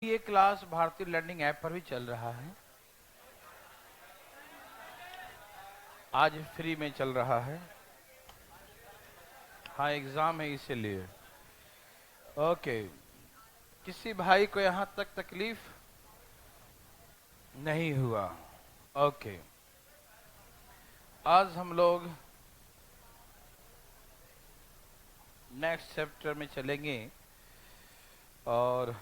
ये क्लास भारतीय learning app पर भी चल रहा है। आज फ्री में चल रहा है। हाँ, एग्जाम है इसीलिए। ओके, किसी भाई को यहाँ तक तकलीफ नहीं हुआ? ओके, आज हम लोग नेक्स्ट चैप्टर में चलेंगे और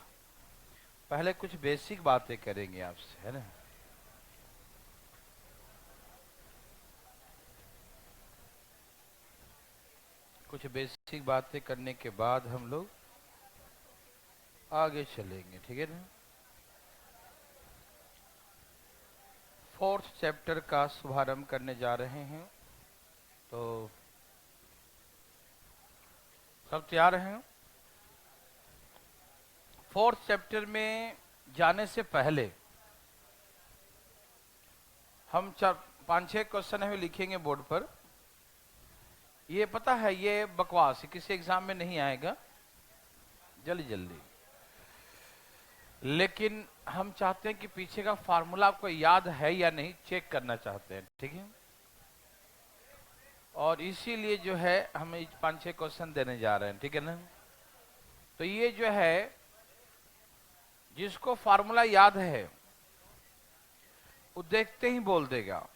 पहले कुछ बेसिक बातें करेंगे आपसे, है ना। कुछ बेसिक बातें करने के बाद हम लोग आगे चलेंगे, ठीक है ना। फोर्थ चैप्टर का शुभारंभ करने जा रहे हैं, तो सब तैयार हैं? फोर्थ चैप्टर में जाने से पहले हम 4-5-6 क्वेश्चन हमें लिखेंगे बोर्ड पर। ये पता है, ये बकवास है, किसी एग्जाम में नहीं आएगा जल्दी जल्दी, लेकिन हम चाहते हैं कि पीछे का फार्मूला आपको याद है या नहीं चेक करना चाहते हैं, ठीक है। और इसीलिए जो है हम 5-6 क्वेश्चन देने जा रहे हैं, ठीक है ना। तो ये जो है, जिसको फार्मूला याद है वो देखते ही बोल देगा,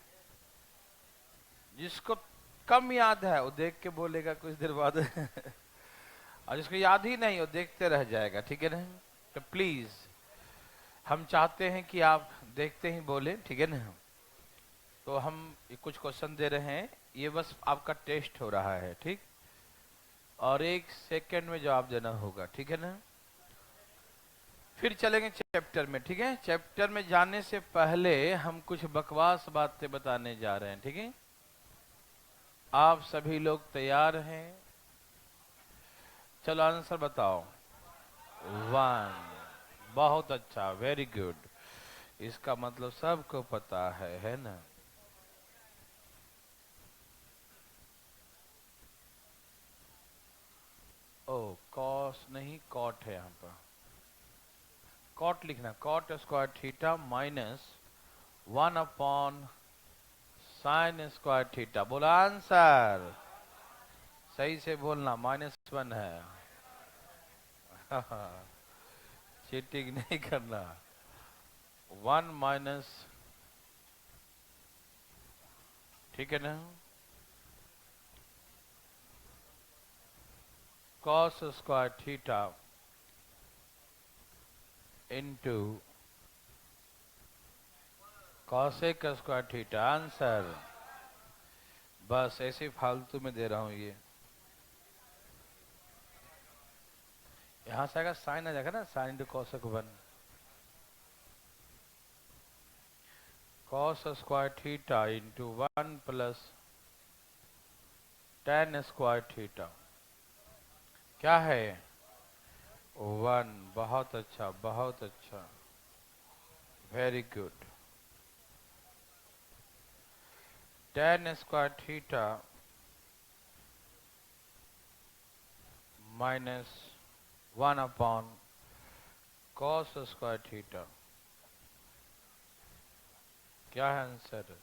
जिसको कम याद है वो देख के बोलेगा कुछ देर बाद और जिसको याद ही नहीं वो देखते रह जाएगा, ठीक है ना। तो प्लीज हम चाहते हैं कि आप देखते ही बोले, ठीक है ना। तो हम कुछ क्वेश्चन दे रहे हैं, ये बस आपका टेस्ट हो रहा है, ठीक। और 1 सेकंड में जवाब देना होगा, ठीक है ना। फिर चलेंगे चैप्टर में, ठीक है। चैप्टर में जाने से पहले हम कुछ बकवास बातें बताने जा रहे हैं, ठीक है। आप सभी लोग तैयार हैं? चलो आंसर बताओ। 1। बहुत अच्छा, वेरी गुड। इसका मतलब सबको पता है ना। ओ, कॉस नहीं कॉट है यहाँ पर। कॉट लिखना, cot square theta minus 1/sin square theta. बोला आंसर, सही से बोलना, -1 है चीटिंग नहीं करना। 1 माइनस, ठीक है ना, cos square theta into cosec square theta. Answer बस ऐसे फालतू में दे रहा हूं ये। यहां से आएगा साइन आ जाएगा ना, sine into cosec 1। Cos square theta into 1 plus tan square theta क्या है? 1। बहुत अच्छा, बहुत अच्छा, very good. tan square theta minus 1/cos square theta क्या है आंसर?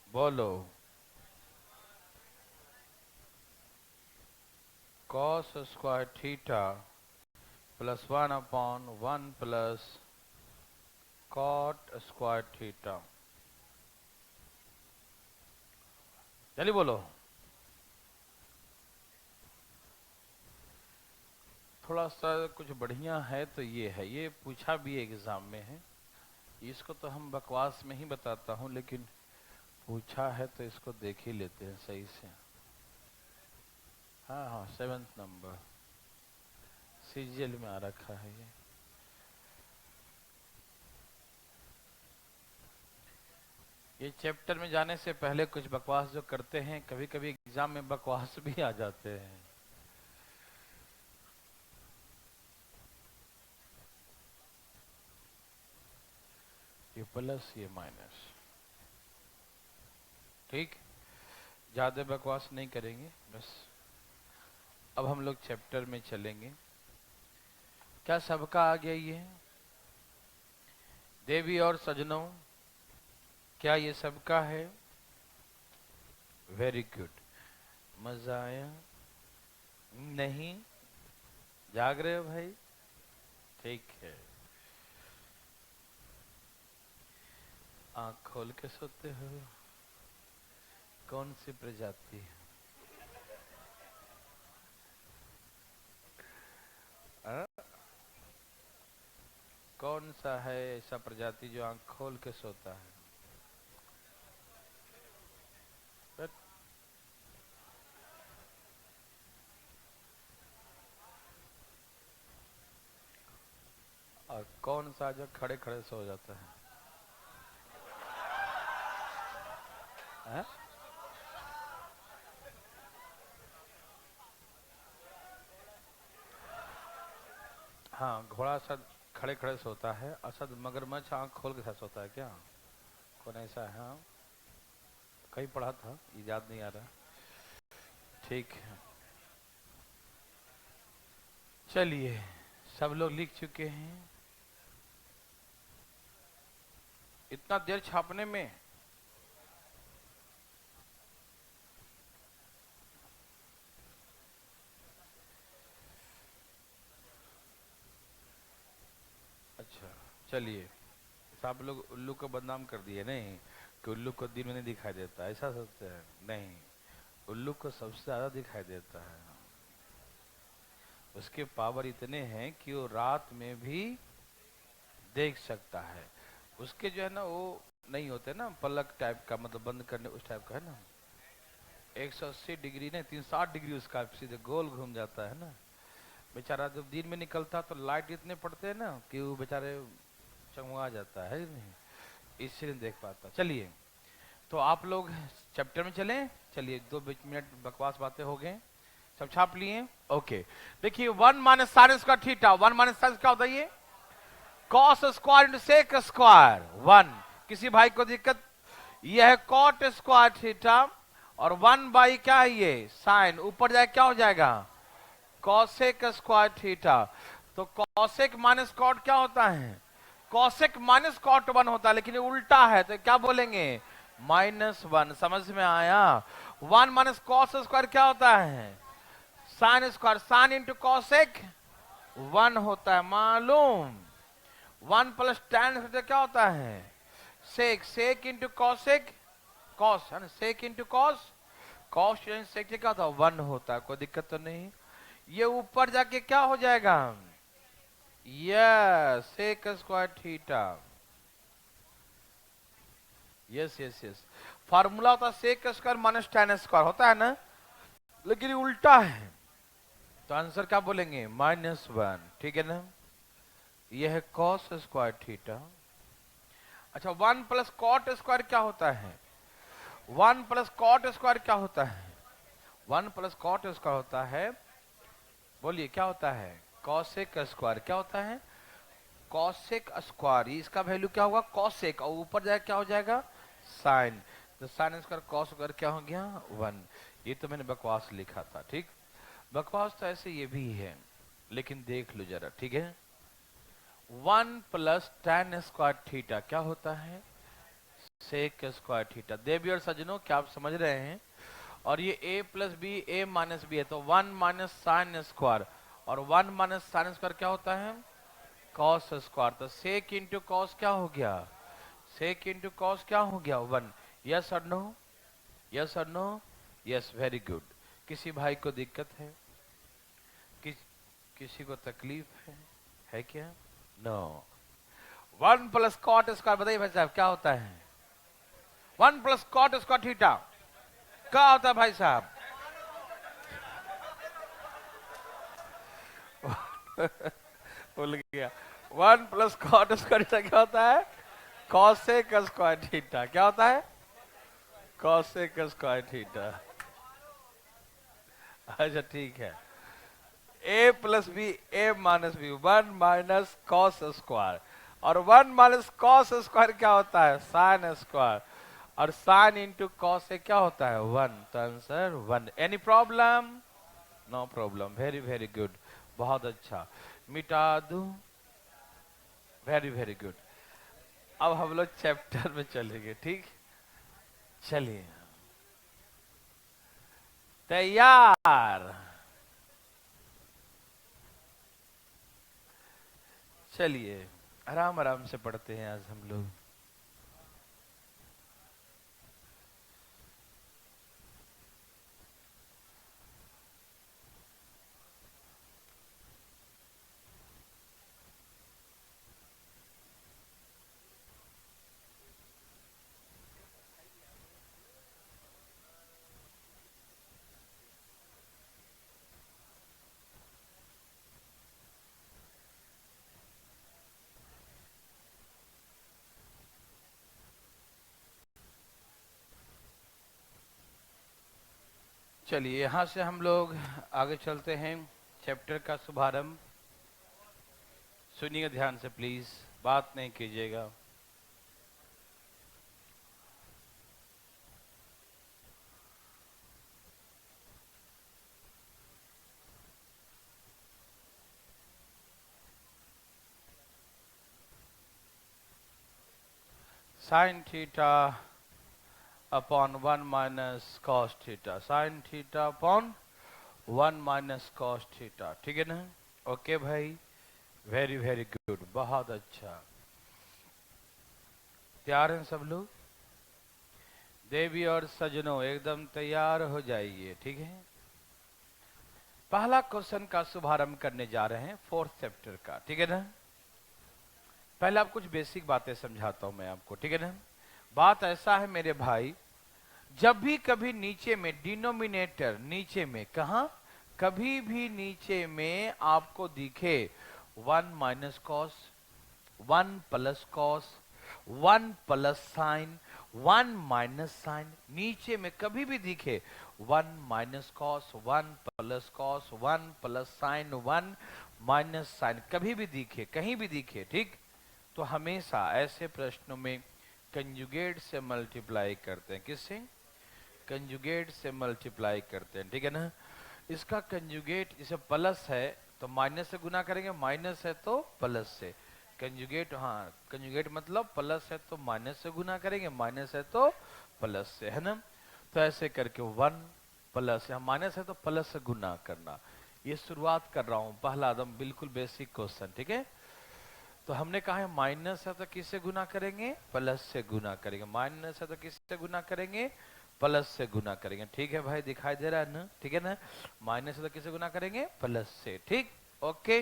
बोलो। cos square theta plus 1/1 plus cot square theta. जल्दी बोलो। थोड़ा सा कुछ बढ़िया है तो ये है, ये पूछा भी एग्जाम में है। इसको तो हम बकवास में ही बताता हूँ, लेकिन पूछा है तो इसको देख ही लेते हैं सही से। हाँ हाँ, 7th नंबर सीजीएल में आ रखा है ये। ये चैप्टर में जाने से पहले कुछ बकवास जो करते हैं, कभी कभी एग्जाम में बकवास भी आ जाते हैं। ये प्लस ये माइनस, ठीक। ज्यादा बकवास नहीं करेंगे, बस अब हम लोग चैप्टर में चलेंगे। क्या सबका आ गया ये? देवी और सजनों, क्या ये सबका है? Very good. मजा आया? नहीं? जाग रहे हो भाई? ठीक है। आंख खोल के सोते हो? कौन सी प्रजाति है? कौन सा है ऐसा प्रजाति जो आंख खोल के सोता है? और कौन सा जो खड़े खड़े सो जाता है? हाँ, घोड़ा सद खड़े खड़े सोता है, असद मगरमच्छ आंख खोल के साथ सोता है क्या? कौन ऐसा है? हाँ, कहीं पढ़ा था, याद नहीं आ रहा। ठीक है, चलिए, सब लोग लिख चुके हैं। इतना देर छापने में? अच्छा, चलिए। सब लोग उल्लू को बदनाम कर दिए नहीं कि उल्लू को दिन में नहीं दिखाई देता, ऐसा सोचते हैं? नहीं, उल्लू को सबसे ज्यादा दिखाई देता है। उसके पावर इतने हैं कि वो रात में भी देख सकता है। उसके जो है ना, वो नहीं होते ना पलक टाइप का, मतलब बंद करने उस टाइप का है ना। 180 डिग्री नहीं, 360 डिग्री उसका सीधे गोल घूम जाता है ना। बेचारा जब दिन में निकलता तो लाइट इतने पड़ते हैं ना कि वो बेचारे चमका जाता है नहीं, इससे नहीं देख पाता। चलिए, तो आप लोग चैप्टर में चलें। चलिए, 2 मिनट बकवास बातें हो गए, सब छाप लिए। ओके, देखिए 1 minus sine square theta. 1 minus sine क्या होता है? ये cos square into sec square 1। किसी भाई को दिक्कत? ये है कॉट स्क्वायर थीटा और 1 बाई क्या है ये? साइन। ऊपर जाए क्या हो जाएगा? Cosec square theta. तो कॉसेक माइनस कॉट क्या होता है? कॉसेक माइनस कॉट 1 होता है, लेकिन ये उल्टा है तो क्या बोलेंगे? -1। समझ में आया? 1 माइनस कॉस स्क्वायर क्या होता है? Sine square. Sine into cosec 1 होता है, मालूम। 1 प्लस tan क्या होता है? सेक। सेक इंटू कॉसेक, कॉस है ना, सेक इंटू कॉस, कॉस सेक क्या होता है? 1 होता है। कोई दिक्कत तो नहीं? ये ऊपर जाके क्या हो जाएगा? Yes, sec square theta. Yes yes yes, formula होता है sec square minus tan square होता है ना, लेकिन ये उल्टा है तो आंसर क्या बोलेंगे? -1। ठीक है ना? यह है कॉस स्क्वायर थीटा। अच्छा, 1 प्लस कॉट स्क्वायर क्या होता है? 1 प्लस कॉट स्क्वायर क्या होता है? 1 प्लस कॉट स्क्वायर होता है, बोलिए क्या होता है? Cosec square. क्या होता है? Cosec square. इसका वैल्यू क्या होगा? कॉसेक, और ऊपर जाए क्या हो जाएगा? साइन। तो साइन स्क्वायर कॉस स्क्वायर क्या हो गया? 1। ये तो मैंने बकवास लिखा था। ठीक, बकवास तो ऐसे ये भी है, लेकिन देख लो जरा। ठीक है, 1 प्लस tan स्क्वायर थीटा क्या होता है? Sec square theta. देवी और सज्जनों, क्या आप समझ रहे हैं? और ये a plus b, a minus b है, तो 1 माइनस साइन स्क्वायर, और 1 माइनस साइन स्क्वायर क्या होता है? Cos square. तो सेक इंटू कॉस क्या हो गया? सेक इंटू कॉस क्या हो गया? 1। यस और नो? यस और नो? Yes, very good. किसी भाई को दिक्कत है? किसी को तकलीफ है क्या? नो। 1 प्लस कॉट स्क्वायर, बताइए भाई साहब क्या होता है? 1 प्लस कॉट स्क्वायर थीटा क्या होता है भाई साहब? भूल गया। 1 प्लस कॉट स्क्वायर थीटा क्या होता है? Cosec square theta. क्या होता है? Cosec square theta. अच्छा ठीक है, a plus b, a minus B, 1 minus cos square, और 1 माइनस कॉस स्क्वायर क्या होता है? साइन स्क्वायर, और साइन इंटू कॉस से क्या होता है? 1। तो answer 1। Any problem? No problem, very very good, बहुत अच्छा। मिटा दूं, वेरी वेरी गुड। अब हम लोग चैप्टर में चलेंगे, ठीक? चलिए, तैयार? चलिए आराम आराम से पढ़ते हैं आज हम लोग। चलिए यहां से हम लोग आगे चलते हैं, चैप्टर का शुभारंभ। सुनिए ध्यान से प्लीज, बात नहीं कीजिएगा। Sine theta upon 1 minus cos theta, sine theta upon 1 minus cos theta, ठीक है ना? ओके भाई, वेरी वेरी गुड, बहुत अच्छा। तैयार हैं सब लोग? देवी और सजनों एकदम तैयार हो जाइए, ठीक है? पहला क्वेश्चन का शुभारंभ करने जा रहे हैं, फोर्थ चैप्टर का, ठीक है ना? पहले आप कुछ बेसिक बातें समझाता हूं मैं आपको, ठीक है ना? बात ऐसा है मेरे भाई, जब भी कभी नीचे में डिनोमिनेटर, नीचे में कहा, कभी भी नीचे में आपको दिखे 1 minus cos, 1 plus cos, 1 plus sine, 1 minus sine, नीचे में कभी भी दिखे 1 minus cos, 1 plus cos, 1 plus sine, 1 minus sine, कभी भी दिखे, कहीं भी दिखे, ठीक? तो हमेशा ऐसे प्रश्नों में कंजुगेट से मल्टीप्लाई करते हैं। किससे? कंजुगेट से मल्टीप्लाई करते हैं, ठीक है ना? इसका कंजुगेट, जैसे प्लस है तो माइनस से गुना करेंगे, माइनस है तो प्लस से। कंजुगेट, हाँ, कंजुगेट मतलब प्लस है तो माइनस से गुना करेंगे, माइनस है तो प्लस से, है ना? तो ऐसे करके 1 प्लस, या माइनस है तो प्लस से गुना करना। ये शुरुआत कर रहा हूं, पहला एकदम बिल्कुल बेसिक क्वेश्चन, ठीक है? तो हमने कहा है माइनस है तो किससे गुना करेंगे? प्लस से गुना करेंगे। माइनस है तो किससे गुना करेंगे? प्लस से गुना करेंगे, ठीक है भाई? दिखाई दे रहा है ना, ठीक है ना? माइनस है तो किससे गुना करेंगे? प्लस से, ठीक? ओके,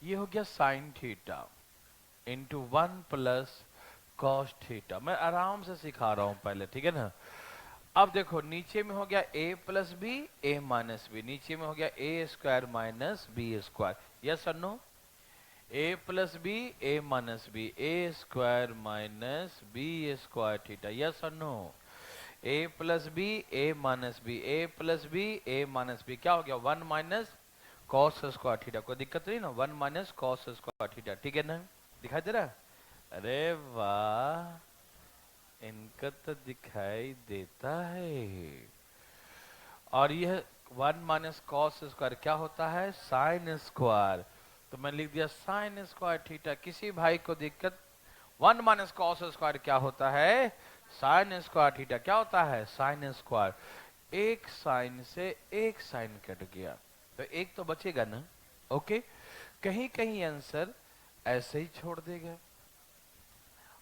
ये हो गया sine theta into 1 plus cos theta. मैं आराम से सिखा रहा हूं पहले, ठीक है ना? अब देखो, नीचे में हो गया a plus b, a minus b, नीचे में हो गया a square minus b square. Yes और no? a plus b, a minus b, a square minus b square theta. Yes और no? a plus b, a minus b, a plus b, a minus b, क्या हो गया? 1 minus cos square theta. कोई दिक्कत नहीं ना? 1 minus cos square theta, ठीक है ना? दिखाई दे रहा है? अरे वाह, इनका तो दिखाई देता है। और यह 1 माइनस कॉस स्क्वायर क्या होता है? Sine square. तो मैं लिख दिया साइन स्क्वायर थीटा। किसी भाई को दिक्कत? 1 माइनस कॉस स्क्वायर क्या होता है? Sine square theta. क्या होता है? Sine square. एक साइन से एक साइन कट गया तो एक तो बचेगा ना? ओके, कहीं कहीं आंसर ऐसे ही छोड़ देगा,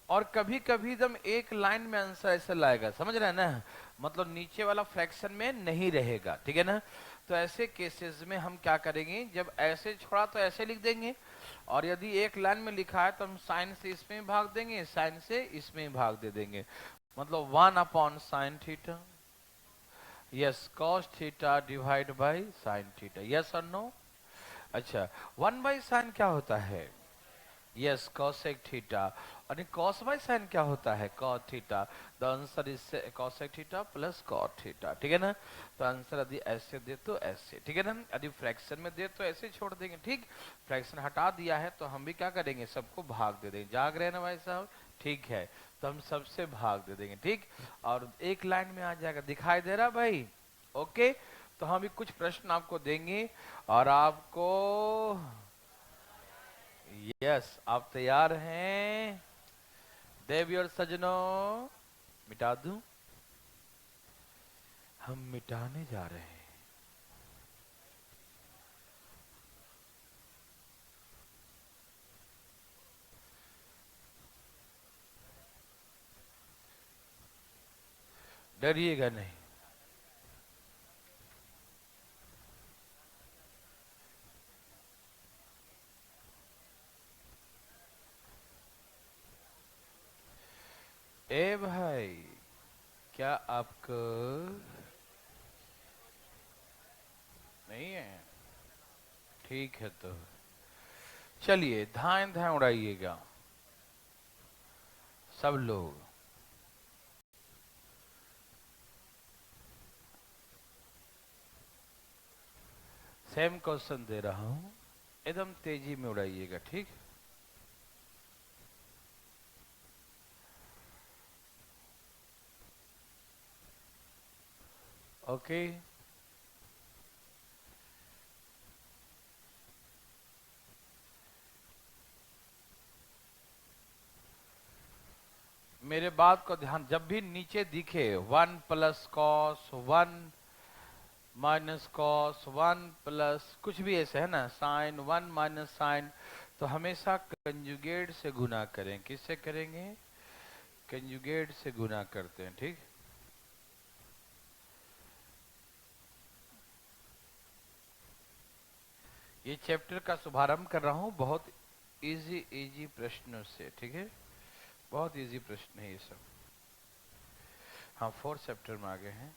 और कभी कभी एकदम एक लाइन में आंसर ऐसे लाएगा, समझ रहे हैं ना? मतलब नीचे वाला फ्रैक्शन में नहीं रहेगा, ठीक है ना? तो ऐसे केसेस में हम क्या करेंगे, जब ऐसे छोड़ा तो ऐसे लिख देंगे, और यदि एक लाइन में लिखा है तो हम साइन से इसमें भाग देंगे, साइन से इसमें भाग दे देंगे। मतलब 1 upon sine theta, yes, cos theta divide by sine theta. Yes और नो? अच्छा, 1 बाई साइन क्या होता है? Yes, cosec theta. और कॉस बाय साइन क्या होता है? Cot theta. The answer is cosec theta plus cot theta, ठीक है ना? तो आंसर यदि ऐसे दे तो ऐसे, ठीक है ना? यदि फ्रैक्शन में दे तो ऐसे छोड़ देंगे, ठीक? फ्रैक्शन हटा दिया है तो हम भी क्या करेंगे? सबको भाग दे देंगे। जाग रहे हैं ना भाई साहब? ठीक है, तो हम सबसे भाग दे देंगे, ठीक? और एक लाइन में आ जाएगा। दिखाई दे रहा भाई? ओके, तो तो हम भी कुछ प्रश्न आपको देंगे और आपको, यस, आप तैयार हैं देवी और सजनों? मिटा दूं? हम मिटाने जा रहे हैं। डरिएगा नहीं। ए भाई, क्या आपको नहीं है? ठीक है, तो चलिए धाए धाए उड़ाइएगा सब लोग। सेम क्वेश्चन दे रहा हूं, एकदम तेजी में उड़ाइएगा, ठीक? ओके। मेरे बात को ध्यान, जब भी नीचे दिखे 1 plus cos 1 minus cos 1 plus कुछ भी ऐसे है ना, साइन 1 माइनस साइन, तो हमेशा कंजुगेट से गुना करें। किससे करेंगे? कंजुगेट से गुना करते हैं, ठीक? ये चैप्टर का शुभारंभ कर रहा हूं बहुत इजी इजी प्रश्नों से, ठीक है? बहुत इजी प्रश्न है ये सब। हाँ, 4th चैप्टर में आ गए हैं।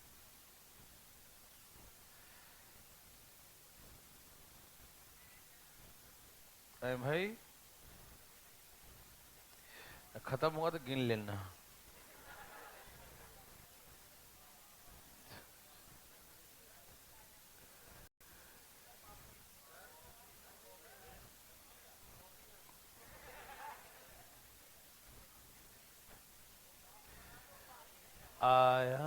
अरे भाई, खत्म हुआ तो गिन लेना। आया।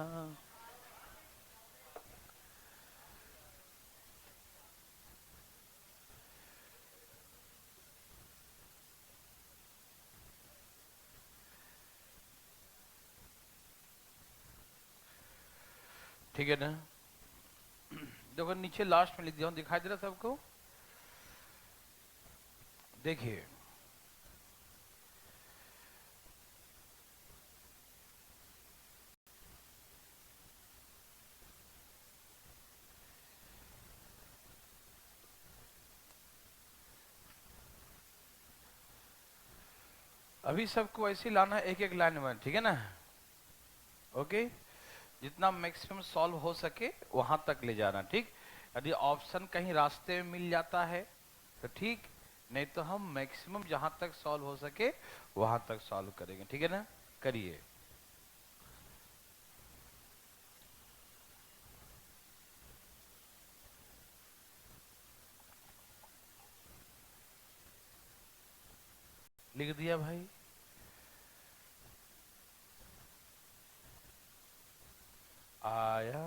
ठीक है ना? देखो नीचे लास्ट में लिख दिया हूं, दिखाई दे रहा सबको? देखिए, अभी सबको ऐसे ही लाना है, एक एक लाइन में, ठीक है ना? ओके, जितना मैक्सिमम सॉल्व हो सके वहां तक ले जाना, ठीक? यदि ऑप्शन कहीं रास्ते में मिल जाता है तो ठीक, नहीं तो हम मैक्सिमम जहां तक सॉल्व हो सके वहां तक सॉल्व करेंगे, ठीक है ना? करिए। लिख दिया भाई? आया।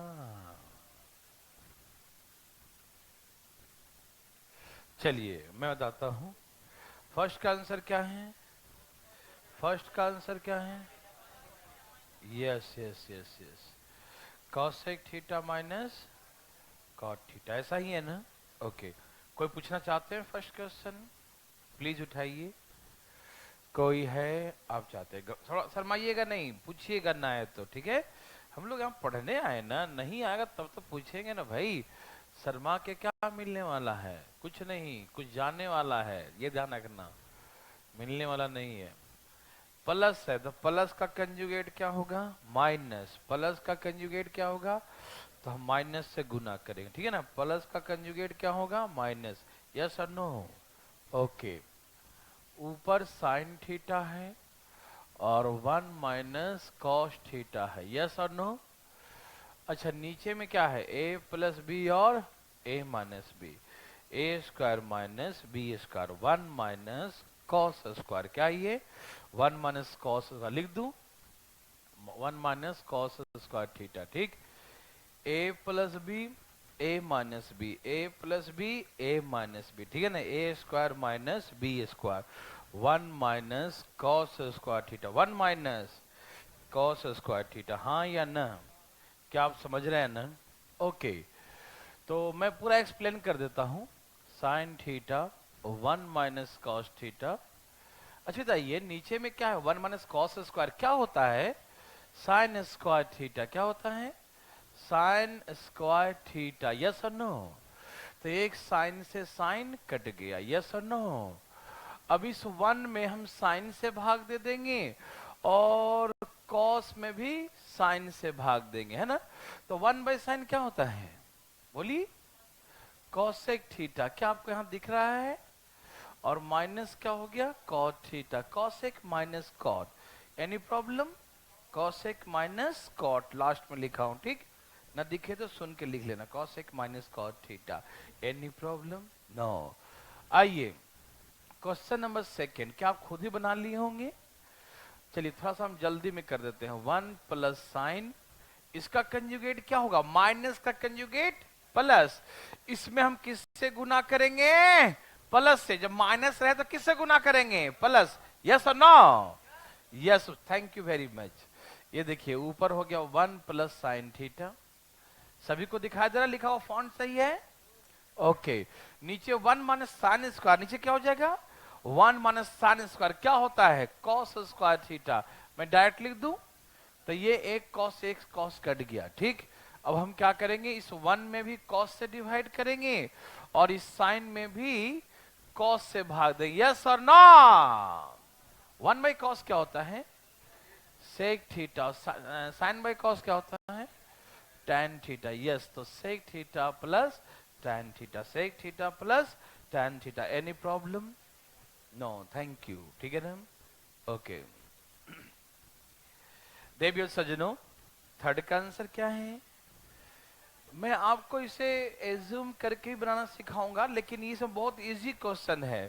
चलिए मैं बताता हूं, फर्स्ट का आंसर क्या है? फर्स्ट का आंसर क्या है? Yes yes yes yes, cosec theta minus cot theta, ऐसा ही है ना? ओके, कोई पूछना चाहते हैं फर्स्ट क्वेश्चन? प्लीज उठाइए। कोई है? आप चाहते हैं थोड़ा शर्माइएगा नहीं, पूछिएगा ना है तो, ठीक है? हम लोग यहाँ पढ़ने आए ना, नहीं आएगा तब तो पूछेंगे ना भाई। शर्मा के क्या मिलने वाला है? कुछ नहीं, कुछ जानने वाला है, ये ध्यान रखना। मिलने वाला नहीं है। प्लस है तो प्लस का कंजुगेट क्या होगा? माइनस। प्लस का कंजुगेट क्या होगा? तो हम माइनस से गुना करेंगे, ठीक है ना? प्लस का कंजुगेट क्या होगा? माइनस। यस और नो? ओके, ऊपर साइन थीटा है और 1 माइनस कॉस थीटा है, यस और नो? अच्छा, नीचे में क्या है? ए प्लस बी और a minus b, a square minus b square, 1 minus cos square, क्या ये? 1 माइनस कॉस लिख दूं? 1 माइनस कॉस स्क्वायर थीटा, ठीक? A plus B, A minus b, a plus B, A minus b, ठीक है ना, a square minus b square, 1 minus cos square theta, 1 minus cos square theta, हाँ या ना, क्या आप समझ रहे हैं ना? ओके, तो मैं पूरा एक्सप्लेन कर देता हूं। Sine theta 1 minus cos theta. अच्छा बताइए नीचे में क्या है, 1 माइनस कॉस स्क्वायर क्या होता है? साइन स्क्वायर थीटा क्या होता है? साइन स्क्वायर थीटा, यस और नो? तो एक साइन से साइन कट गया, यस और नो? अब इस 1 में हम साइन से भाग दे देंगे और कॉस में भी साइन से भाग देंगे, है ना? तो 1 बाई साइन क्या होता है, बोलिए? कॉसेक थीटा, क्या आपको यहां दिख रहा है? और माइनस क्या हो गया, cot theta, cosec minus cot, any problem? Cosec minus cot last में लिखा हूं, ठीक ना? दिखे तो सुन के लिख लेना, cosec minus cot theta, any problem? No. आइए क्वेश्चन नंबर सेकेंड, क्या आप खुद ही बना लिए होंगे? चलिए थोड़ा सा हम जल्दी में कर देते हैं। 1 प्लस साइन, इसका कंजुगेट क्या होगा, माइनस का कंजुगेट प्लस, इसमें हम किससे गुना करेंगे, प्लस से। जब माइनस रहे तो किससे गुना करेंगे, प्लस, यस और no? Yes, thank you very much. ये देखिए ऊपर हो गया 1 प्लस साइन थीटा, सभी को दिखाई दे रहा, लिखा हुआ फॉन्ट सही है? ओके, नीचे 1 माइनस साइन स्क्वायर, नीचे क्या हो जाएगा, 1 माइनस साइन स्क्वायर क्या होता है, कॉस स्क्वायर थीटा। मैं डायरेक्ट लिख दूं तो ये एक कॉस कट गया, ठीक। अब हम क्या करेंगे, इस 1 में भी कॉस से डिवाइड करेंगे और इस साइन में भी कॉस से भाग देंगे, यस और नो? 1 बाई कॉस क्या होता है, sec theta, sine by cos क्या होता है, tan थीटा, यस। तो sec theta plus tan theta, sec theta plus tan theta, any problem? No, thank you, ठीक है ना? ओके देवियों सज्जनों, थर्ड का आंसर क्या है? मैं आपको इसे एज्यूम करके ही बनाना सिखाऊंगा, लेकिन ये सब बहुत इजी क्वेश्चन है,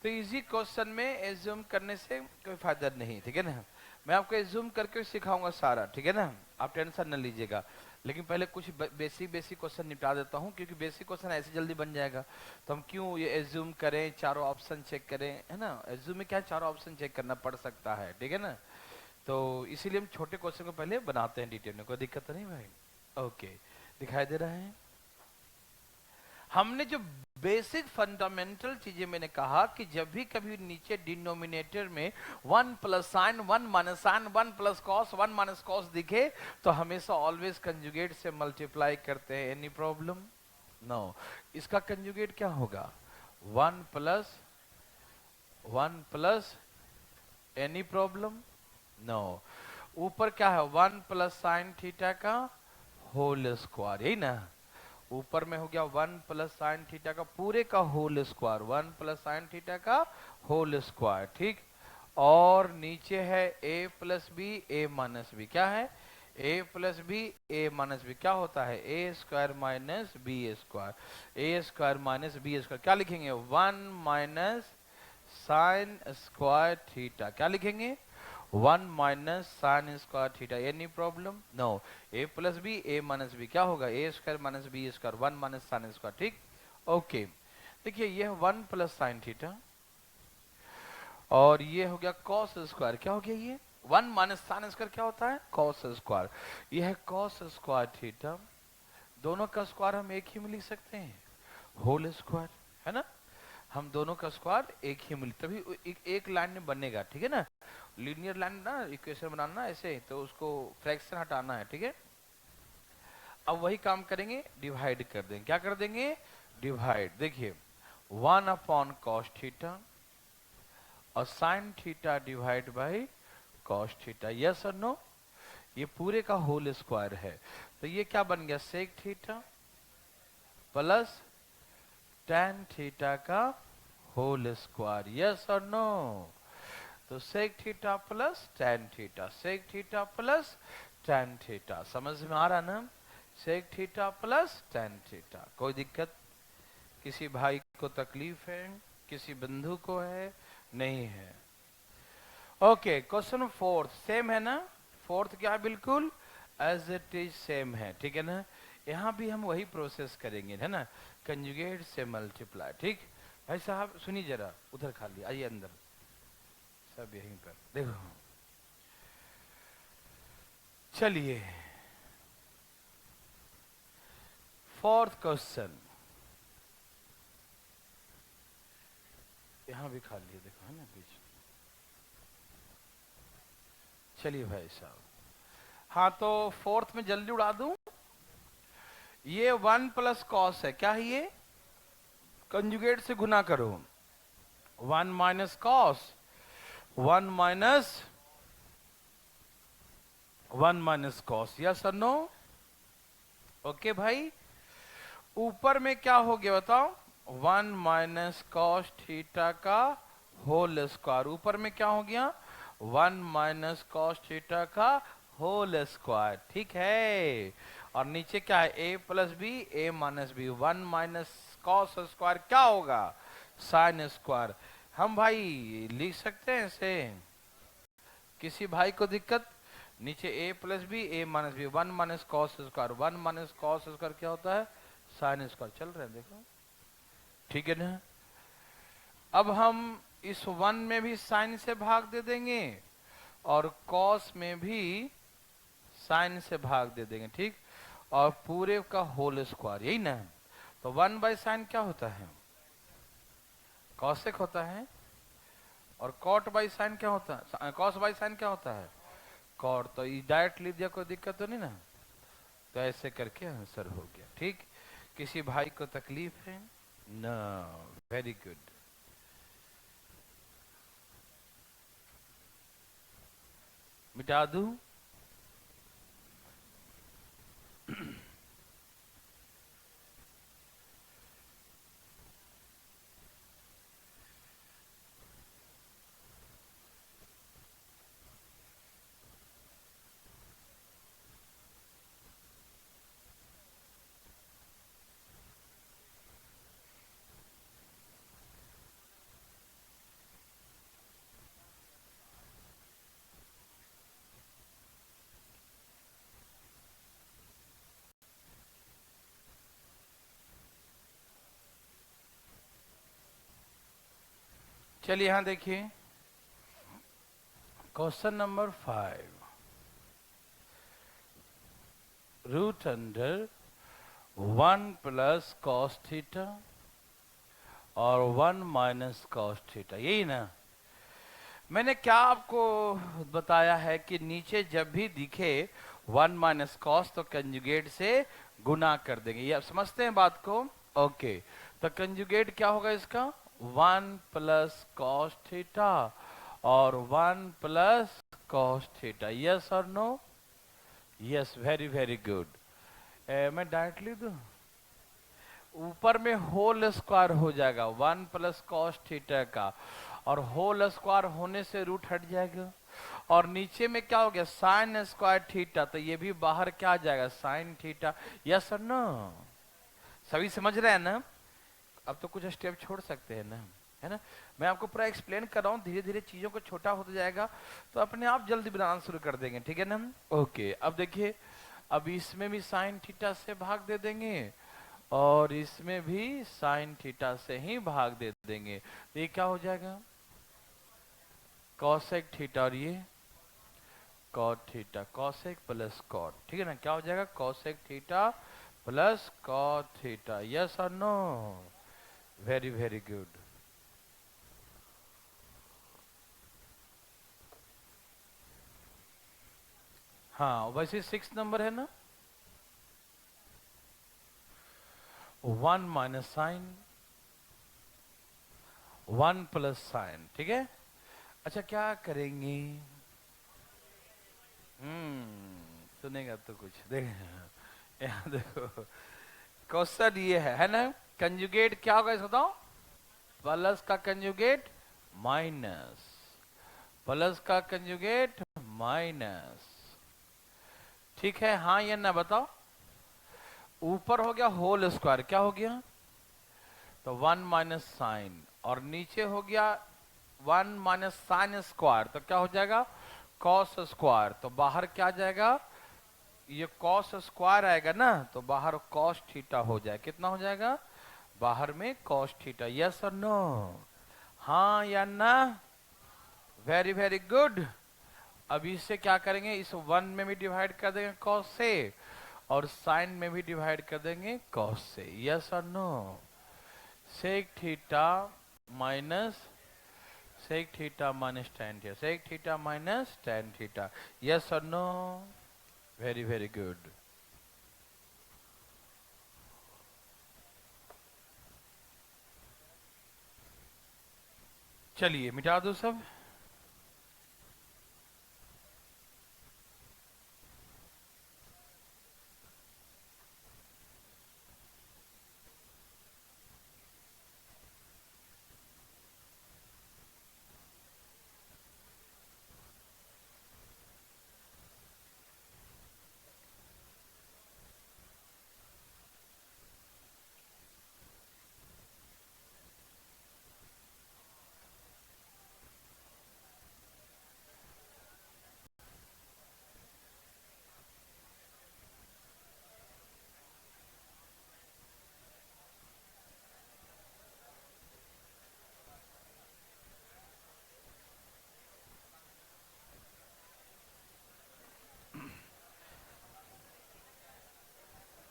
तो इजी क्वेश्चन में एज्यूम करने से कोई फायदा नहीं, ठीक है ना? मैं आपको एज्यूम करके सिखाऊंगा सारा, ठीक है ना? आप टेंशन न लीजिएगा, लेकिन पहले कुछ बेसिक क्वेश्चन निपटा देता हूं, क्योंकि बेसिक क्वेश्चन ऐसे जल्दी बन जाएगा, तो हम क्यों ये एज्यूम करें, चारों ऑप्शन चेक करें, है ना? एज्यूम में क्या चारों ऑप्शन चेक करना पड़ सकता है, ठीक है ना? तो इसीलिए हम छोटे क्वेश्चन को पहले बनाते हैं डिटेल में, कोई दिक्कत तो नहीं भाई? ओके, दिखाई दे रहा है? हमने जो बेसिक फंडामेंटल चीजें मैंने कहा कि जब भी कभी नीचे डिनोमिनेटर में 1 plus sine 1 minus sine 1 plus cos 1 minus cos दिखे तो हमेशा ऑलवेज कंजुगेट से मल्टीप्लाई करते हैं, एनी प्रॉब्लम? नो। इसका कंजुगेट क्या होगा, 1 प्लस, एनी प्रॉब्लम? नो। ऊपर क्या है, 1 प्लस साइन थीटा का होल स्क्वायर, यही ना? ऊपर में हो गया 1 प्लस साइन थीटा का पूरे का whole square, 1 plus sine theta का होल स्क्वायर, ठीक। और नीचे है a plus B A minus b, क्या है, a plus B A minus b, क्या होता है, a square minus b square, a square minus b square, क्या लिखेंगे, 1 माइनस साइन स्क्वायर थीटा, क्या लिखेंगे, 1 minus sine square theta, any problem? No. A plus B A minus b क्या होगा, a square minus b square, 1 minus sine square, ठीक। Okay, देखिए ये है 1 प्लस साइन थीटा और ये हो गया कॉस स्क्वायर, क्या हो गया, ये 1 माइनस साइन स्क्वायर क्या होता है, कॉस स्क्वायर, ये है कॉस स्क्वायर थीटा। दोनों का स्क्वायर हम एक ही में लिख सकते हैं, होल स्क्वायर, है ना? हम दोनों का स्क्वायर एक ही मिल, तभी एक लाइन में बनेगा, ठीक है ना? लीनियर लाइन ना इक्वेशन बनाना ऐसे, तो उसको फ्रैक्शन हटाना है, ठीक है? अब वही काम करेंगे, डिवाइड कर देंगे, क्या कर देंगे, डिवाइड। देखिए 1 अपॉन कॉस थीटा और sine theta divide by cos theta, yes और नो? ये पूरे का होल स्क्वायर है, तो ये क्या बन गया, sec theta plus tan theta का होल स्क्वायर, यस और नो? तो sec theta plus tan theta, sec theta plus tan theta, समझ में आ रहा ना? Sec theta plus tan theta, कोई दिक्कत, किसी भाई को तकलीफ है, किसी बंधु को है, नहीं है? ओके, क्वेश्चन फोर्थ सेम है ना? फोर्थ क्या है, बिल्कुल एज इट इज सेम है, ठीक है ना? यहाँ भी हम वही प्रोसेस करेंगे, है ना, कंजुगेट से मल्टीप्लाई। ठीक भाई साहब सुनिए जरा, उधर खाली आइए अंदर, सब यहीं पर देखो। चलिए फोर्थ क्वेश्चन, यहाँ भी खाली है देखो, है ना बीच। चलिए भाई साहब, हाँ तो फोर्थ में जल्दी उड़ा दूं। ये 1 प्लस कॉस है, क्या है ये, कंजुगेट से गुना करो, 1 minus cos, 1 minus cos, yes और नो। ओके भाई, ऊपर में क्या हो गया बताओ, 1 माइनस कॉस थीटा का होल स्क्वायर, ऊपर में क्या हो गया, 1 माइनस कॉस थीटा का होल स्क्वायर, ठीक है। और नीचे क्या है, a plus B, A minus B, 1 minus cos square क्या होगा, साइन स्क्वायर। हम भाई लिख सकते हैं इसे, किसी भाई को दिक्कत, नीचे a plus B, A minus B, 1 minus cos square, 1 minus cos square क्या होता है, साइन स्क्वायर। चल रहे हैं देखो, ठीक है ना। अब हम इस 1 में भी साइन से भाग दे देंगे और कॉस में भी साइन से भाग दे देंगे, ठीक, और पूरे का होल स्क्वायर, यही ना। तो 1 बाई साइन क्या होता है, कॉसेक होता है, और कॉट बाई साइन क्या होता है, कॉस बाई साइन क्या होता है, कॉट। तो ये डायरेक्ट लिख दिया, कोई दिक्कत तो नहीं ना। तो ऐसे करके आंसर हो गया, ठीक। किसी भाई को तकलीफ है ना, वेरी गुड। मिटा दूं चलिए यहां देखिए, question number 5, root under 1 plus cos theta और 1 माइनस कॉस थीटा, यही ना। मैंने क्या आपको बताया है कि नीचे जब भी दिखे 1 माइनस कॉस तो कंजुगेट से गुना कर देंगे, ये आप समझते हैं बात को। ओके, तो कंजुगेट क्या होगा इसका, 1 प्लस कॉस थीटा और 1 प्लस कॉस थीटा, यस और no, yes, very very good. मैं डायरेक्टली दूं, ऊपर में होल स्क्वायर हो जाएगा 1 प्लस कॉस थीटा का, और होल स्क्वायर होने से रूट हट जाएगा, और नीचे में क्या हो गया, साइन स्क्वायर थीटा, तो ये भी बाहर क्या आ जाएगा, साइन थीटा, यस और नो। सभी समझ रहे हैं ना। अब तो कुछ स्टेप छोड़ सकते हैं ना, है ना। मैं आपको पूरा एक्सप्लेन कर रहा हूँ, धीरे धीरे चीजों को छोटा होता जाएगा तो अपने आप जल्दी बनाना शुरू कर देंगे, ठीक है ना। ओके, अब देखिए, अब इसमें भी साइन थीटा से भाग दे देंगे और इसमें भी साइन थीटा से ही भाग दे देंगे, तो ये क्या हो जाएगा, कॉसेक थीटा, और ये cot theta, cosec plus cot, ठीक है ना, क्या हो जाएगा, cosec theta plus cot theta, yes और नो, वेरी वेरी गुड। हाँ वैसे 6 नंबर है ना, 1 माइनस साइन, 1 प्लस साइन, ठीक है। अच्छा क्या करेंगे, सुनेगा तो कुछ देख, यहाँ देखो, क्वेश्चन ये है ना, कंजुगेट क्या होगा इसको बताओ, प्लस का कंजुगेट माइनस, प्लस का कंजुगेट माइनस, ठीक है, हाँ या ना बताओ। ऊपर हो गया होल स्क्वायर, क्या हो गया, तो 1 माइनस साइन, और नीचे हो गया 1 माइनस साइन स्क्वायर, तो क्या हो जाएगा, कॉस स्क्वायर, तो बाहर क्या आ जाएगा, ये कॉस स्क्वायर आएगा ना, तो बाहर कॉस थीटा हो जाए, कितना हो जाएगा बाहर में कॉस थीटा, यस और नो, हाँ या ना, वेरी वेरी गुड। अब इससे क्या करेंगे, इस वन में भी डिवाइड कर देंगे कॉस से, और साइन में भी डिवाइड कर देंगे कॉस से, यस और no, sec theta minus sec theta minus tan theta, sec theta minus tan theta, yes और नो, वेरी वेरी गुड। चलिए मिटा दो सब।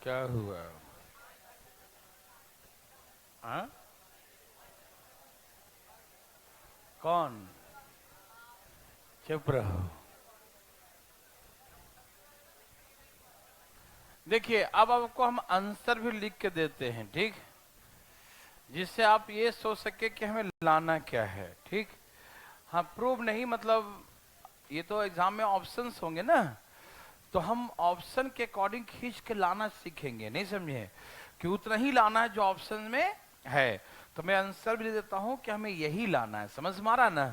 क्या हुआ, हाँ कौन, चुप रहो। देखिए अब आपको हम आंसर भी लिख के देते हैं, ठीक, जिससे आप ये सोच सके कि हमें लाना क्या है, ठीक। हाँ प्रूव नहीं, मतलब ये तो एग्जाम में ऑप्शंस होंगे ना, तो हम ऑप्शन के अकॉर्डिंग खींच के लाना सीखेंगे, नहीं समझे, कि उतना ही लाना है जो ऑप्शन में है। तो मैं आंसर भी दे देता हूं कि हमें यही लाना है, समझ मारा ना।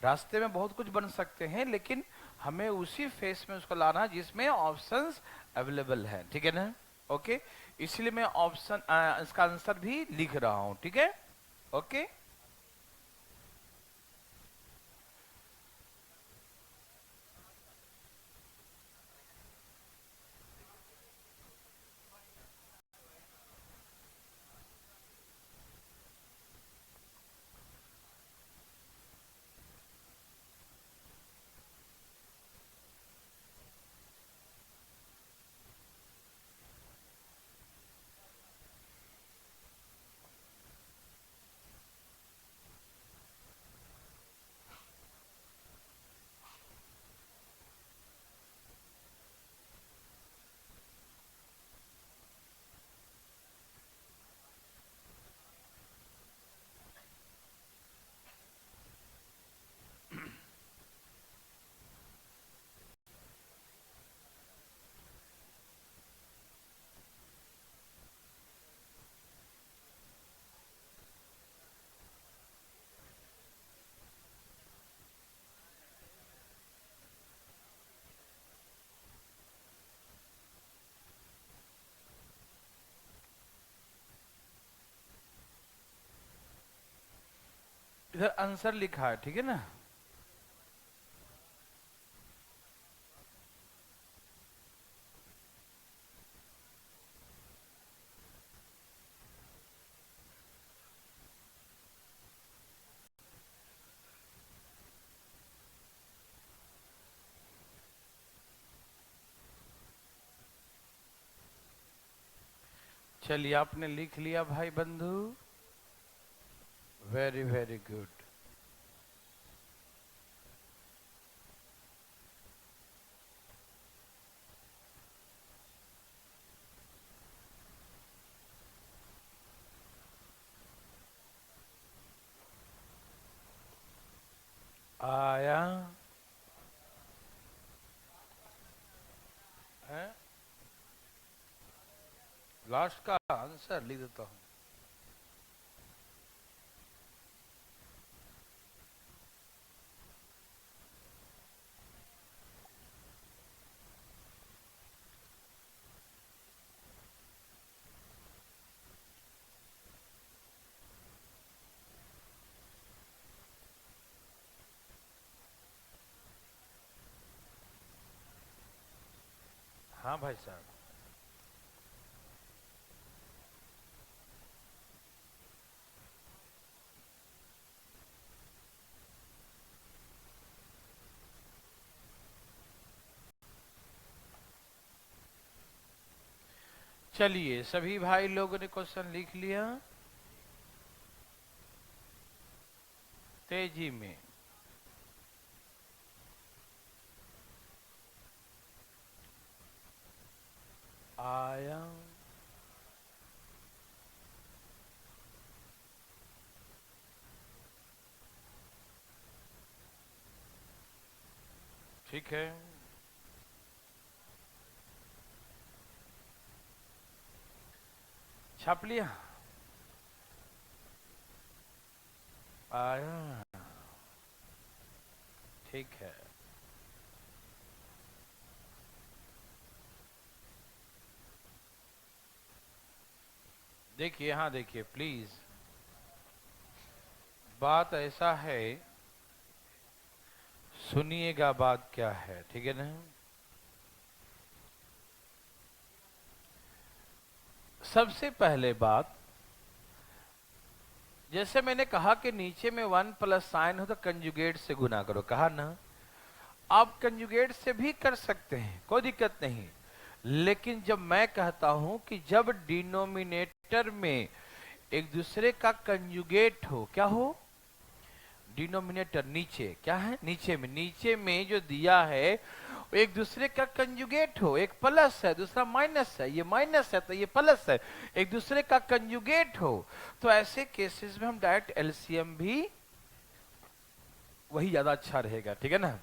रास्ते में बहुत कुछ बन सकते हैं, लेकिन हमें उसी फेस में उसको लाना है जिसमें ऑप्शंस अवेलेबल है, ठीक है ना। ओके, इसलिए मैं ऑप्शन इसका आंसर भी लिख रहा हूं, ठीक है। ओके, इधर आंसर लिखा है, ठीक है ना। चलिए आपने लिख लिया भाई बंधु, वेरी वेरी गुड। आया है, लास्ट का आंसर लिख देता हूं। हाँ हाँ भाई साहब। चलिए सभी भाई लोगों ने क्वेश्चन लिख लिया तेजी में। आया, ठीक है। छाप लिया, आया, ठीक है। देखिए, हाँ देखिए प्लीज, बात ऐसा है, सुनिएगा बात क्या है, ठीक है ना। सबसे पहले बात, जैसे मैंने कहा कि नीचे में 1 प्लस साइन हो तो कंजुगेट से गुना करो, कहा ना। आप कंजुगेट से भी कर सकते हैं, कोई दिक्कत नहीं। लेकिन जब मैं कहता हूं कि जब डिनोमिनेटर में एक दूसरे का कंजुगेट हो, क्या हो, डिनोमिनेटर नीचे क्या है, नीचे में जो दिया है वो एक दूसरे का कंजुगेट हो, एक प्लस है दूसरा माइनस है, ये माइनस है तो ये प्लस है, एक दूसरे का कंजुगेट हो, तो ऐसे केसेस में हम डायरेक्ट एलसीएम भी, वही ज्यादा अच्छा रहेगा, ठीक है ना।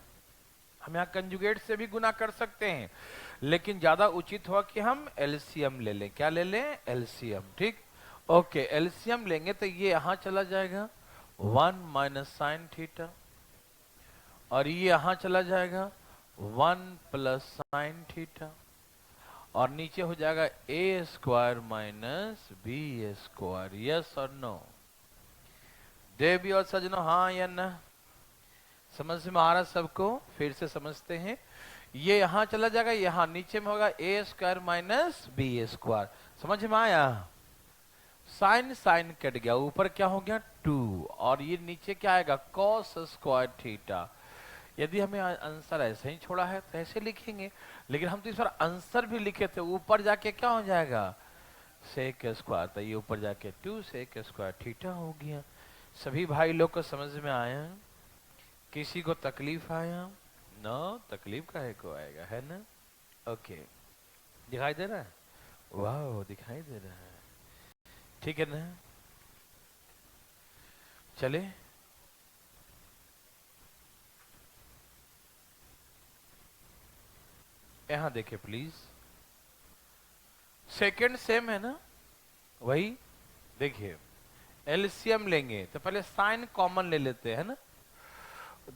हम यहाँ कंजुगेट से भी गुना कर सकते हैं, लेकिन ज्यादा उचित हुआ कि हम एलसीएम ले लें। क्या ले लें, एलसीएम, ठीक। ओके, एलसीएम लेंगे तो ये यहां चला जाएगा 1 माइनस साइन थीटा, और ये यहां चला जाएगा 1 प्लस साइन थीटा, और नीचे हो जाएगा a square minus b square. Yes और नो, देवी और सजनो, हाँ या ना, समझ में आ रहा सबको, फिर से समझते हैं। ये यहां चला जाएगा, यहां नीचे में होगा a square minus b square, समझ में आया। साइन साइन कट गया, ऊपर क्या हो गया 2, और ये नीचे क्या आएगा कॉस स्क्वायर थीटा। यदि हमें आंसर ऐसे ही छोड़ा है तो ऐसे लिखेंगे, लेकिन हम तो इस बार आंसर भी लिखे थे, ऊपर जाके क्या हो जाएगा सेक स्क्वायर, तो ये ऊपर जाके 2 सेक स्क्वायर थीटा हो गया। सभी भाई लोग को समझ में आया, किसी को तकलीफ आया, नो तकलीफ काहे को आएगा, है ना। ओके, दिखाई दे रहा है, वाह दिखाई दे रहा है, ठीक है ना। चले, यहां देखिए प्लीज, सेकंड सेम है ना, वही। देखिए एलसीएम लेंगे तो पहले साइन कॉमन ले लेते हैं ना,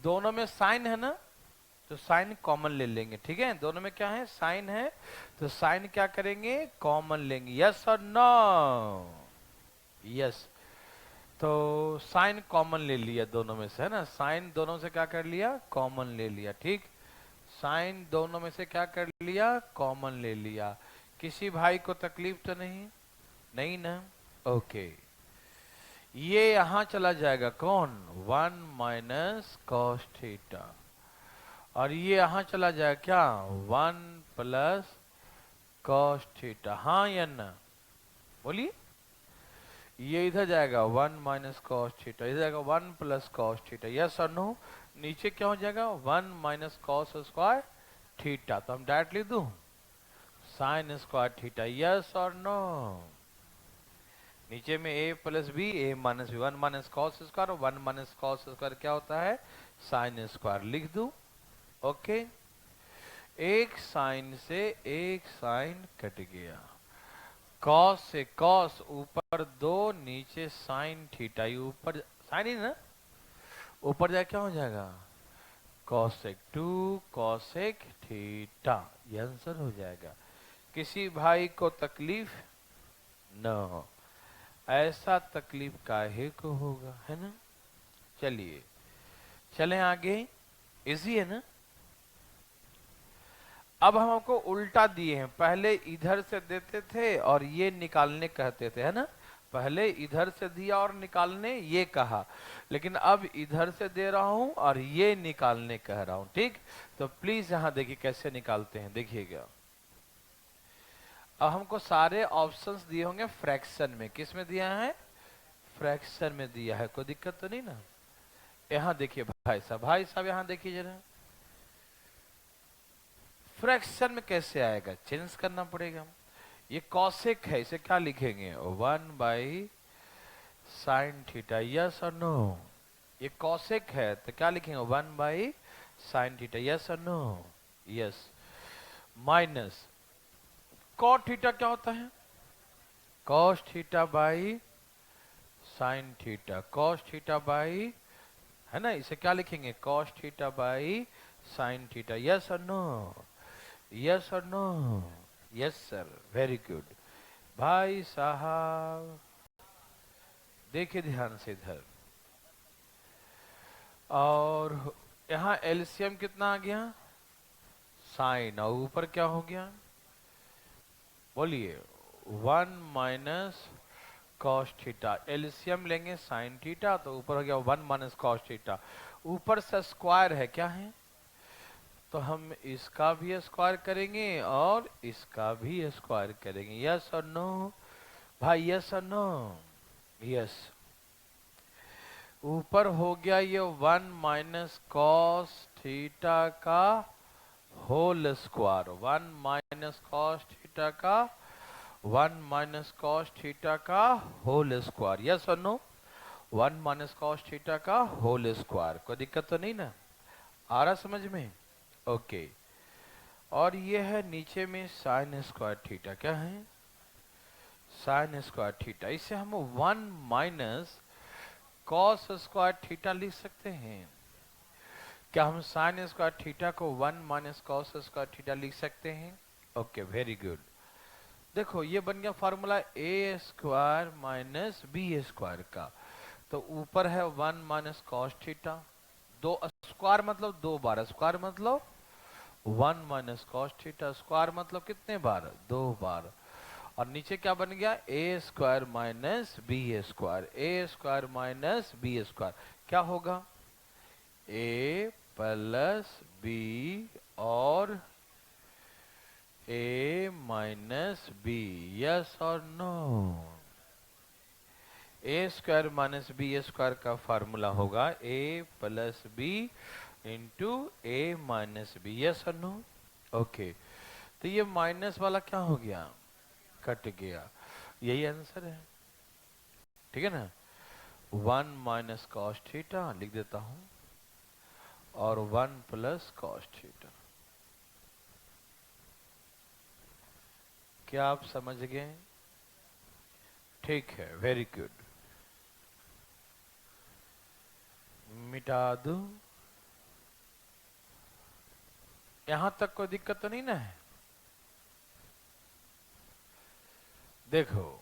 दोनों में साइन है ना, तो साइन कॉमन ले लेंगे, ठीक है। दोनों में क्या है, साइन है, तो साइन क्या करेंगे, कॉमन लेंगे। यस और नो, यस। तो साइन कॉमन ले लिया दोनों में से, है ना, साइन दोनों से क्या कर लिया, कॉमन ले लिया, ठीक। साइन दोनों में से क्या कर लिया, कॉमन ले लिया। किसी भाई को तकलीफ तो नहीं, नहीं ना, ओके। ये यहां चला जाएगा कौन, 1 माइनस कॉस थीटा, और ये यहां चला जाएगा क्या 1 प्लस कॉस थीटा, हाँ या ना, बोलिए। ये इधर जाएगा 1 माइनस कॉस थीटा, इधर जाएगा 1 प्लस कॉस थीटा, यस और नो। नीचे क्या हो जाएगा 1 माइनस कॉस स्क्वायर थीटा, तो हम डायरेक्ट लिख दूं साइन स्क्वायर थीटा, यस और नो। नीचे में a plus B, A minus B, 1 minus cos square, 1 minus cos square क्या होता है, साइन स्क्वायर, लिख दूं। ओके, एक साइन से एक साइन कट गया, कॉस से कॉस ऊपर 2, नीचे साइन थीटा, ये ऊपर साइन ही ना, ऊपर जाए क्या हो जाएगा कॉसेक 2 कॉसेक थीटा, ये आंसर हो जाएगा। किसी भाई को तकलीफ न हो, ऐसा तकलीफ काहे को होगा, है ना। चलिए चलें आगे, इजी है ना। अब हम आपको उल्टा दिए हैं, पहले इधर से देते थे और ये निकालने कहते थे, है ना। पहले इधर से दिया और निकालने ये कहा, लेकिन अब इधर से दे रहा हूं और ये निकालने कह रहा हूं, ठीक। तो प्लीज यहां देखिए कैसे निकालते हैं, देखिएगा। अब हमको सारे ऑप्शंस दिए होंगे फ्रैक्शन में, किस में दिया है, फ्रैक्शन में दिया है, कोई दिक्कत तो नहीं ना। यहां देखिए भाई साहब यहां देखिए जरा, फ्रैक्शन में कैसे आएगा, चेंज करना पड़ेगा। ये कॉसेक है, इसे क्या लिखेंगे, 1/sin θ, यस और नो। ये कॉसेक है तो क्या लिखेंगे, 1/sin θ, यस और नो, यस। माइनस cot θ क्या होता है, cos θ/sin θ, cos θ/ है ना, इसे क्या लिखेंगे, cos θ/sin θ, यस और नो, यस और no, yes sir, very good. भाई साहब देखिए ध्यान से इधर, और यहां एलसीएम कितना आ गया, साइन, और ऊपर क्या हो गया, बोलिए 1 - cos θ, एलसीएम लेंगे साइन थीटा तो ऊपर हो गया 1 - cos θ, ऊपर से स्क्वायर है, क्या है, तो हम इसका भी स्क्वायर करेंगे और इसका भी स्क्वायर करेंगे, यस और नो भाई, यस और नो, यस। ऊपर हो गया ये 1 - cos θ का होल स्क्वायर, 1 - cos θ का 1 - cos θ का होल स्क्वायर, यस और नो, 1 - cos θ का होल स्क्वायर, कोई दिक्कत तो नहीं ना, आ रहा समझ में, ओके। और ये है नीचे में साइन स्क्वायर थीटा, क्या है, साइन स्क्वायर थीटा, इसे हम 1 - cos स्क्वायर थीटा लिख सकते हैं। क्या हम साइन स्क्वायर थीटा को 1 - cos स्क्वायर थीटा लिख सकते हैं, ओके, वेरी गुड। देखो ये बन गया फॉर्मूला a² - b² का, तो ऊपर है 1 - cos θ, दो स्क्वायर मतलब 2 बार, स्क्वायर मतलब 1 - cos θ, स्क्वायर मतलब कितने बार, 2 बार, और नीचे क्या बन गया, a² - b², a² - b², क्या होगा, a + b और a - b, यस और नो। a² - b² का फार्मूला होगा a + b into a - b, yes और नो, ओके। तो ये माइनस वाला क्या हो गया, कट गया, यही आंसर है, ठीक है ना। 1 - cos θ लिख देता हूं और 1 + cos θ, क्या आप समझ गए, ठीक है, वेरी गुड। मिटा दो, यहां तक कोई दिक्कत तो नहीं ना है, देखो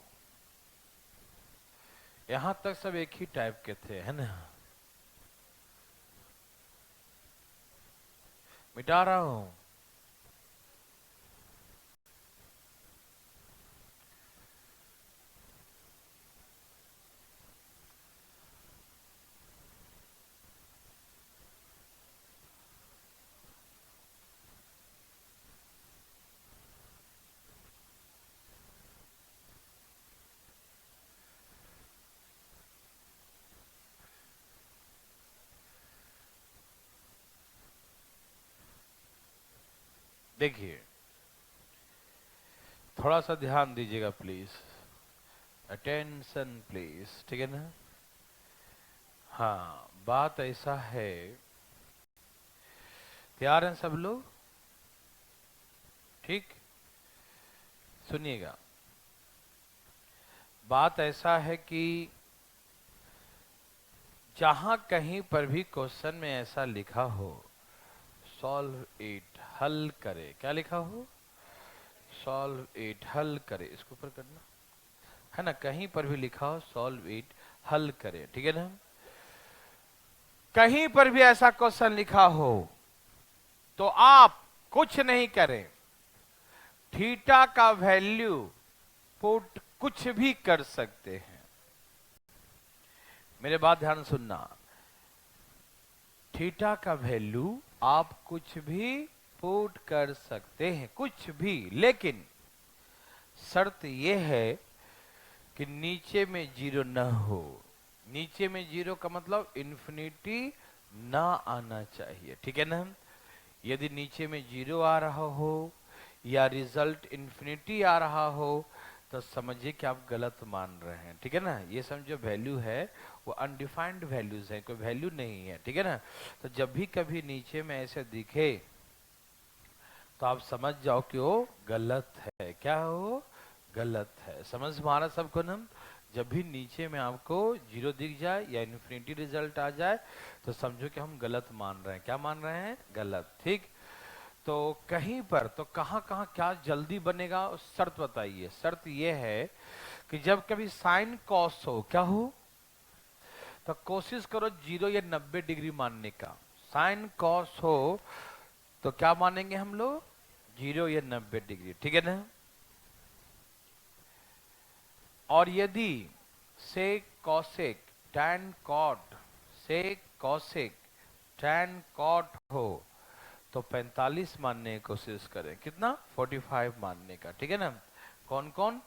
यहां तक सब एक ही टाइप के थे, है ना, मिटा रहा हूं, देखिए थोड़ा सा ध्यान दीजिएगा प्लीज, अटेंशन प्लीज, ठीक है ना। हाँ बात ऐसा है, तैयार हैं सब लोग, ठीक, सुनिएगा, बात ऐसा है कि जहां कहीं पर भी क्वेश्चन में ऐसा लिखा हो सॉल्व इट, हल करे, क्या लिखा हो, सॉल्व इट, हल करे, इसके ऊपर करना है ना, कहीं पर भी लिखा हो सॉल्व इट, हल करे, ठीक है ना। कहीं पर भी ऐसा क्वेश्चन लिखा हो तो आप कुछ नहीं करें, थीटा का वैल्यू पुट कुछ भी कर सकते हैं। मेरे बात ध्यान सुनना, थीटा का वैल्यू आप कुछ भी पुट कर सकते हैं, कुछ भी, लेकिन शर्त यह है कि नीचे में जीरो न हो। नीचे में जीरो का मतलब इन्फिनिटी ना आना चाहिए, ठीक है ना। यदि नीचे में जीरो आ रहा हो या रिजल्ट इन्फिनिटी आ रहा हो तो समझिए कि आप गलत मान रहे हैं, ठीक है ना। ये समझो वैल्यू है वो अनडिफाइंड वैल्यूज है, कोई वैल्यू नहीं है, ठीक है ना। तो जब भी कभी नीचे में ऐसे दिखे तो आप समझ जाओ कि वो गलत है। क्या हो? गलत है। समझ में आ रहा सबको ना। जब भी नीचे में आपको जीरो दिख जाए या इन्फिनिटी रिजल्ट आ जाए तो समझो कि हम गलत मान रहे हैं। क्या मान रहे हैं? गलत, ठीक। तो कहीं पर तो कहां कहां क्या जल्दी बनेगा, शर्त बताइए। शर्त यह है कि जब कभी साइन कॉस हो, क्या हो, तो कोशिश करो जीरो या 90 डिग्री मानने का। साइन कॉस हो तो क्या मानेंगे हम लोग? जीरो या 90 डिग्री, ठीक है ना। और यदि sec cosec tan cot, sec cosec tan cot हो तो 45 मानने की कोशिश करें। कितना? 45 मानने का, ठीक है ना। कौन कौन?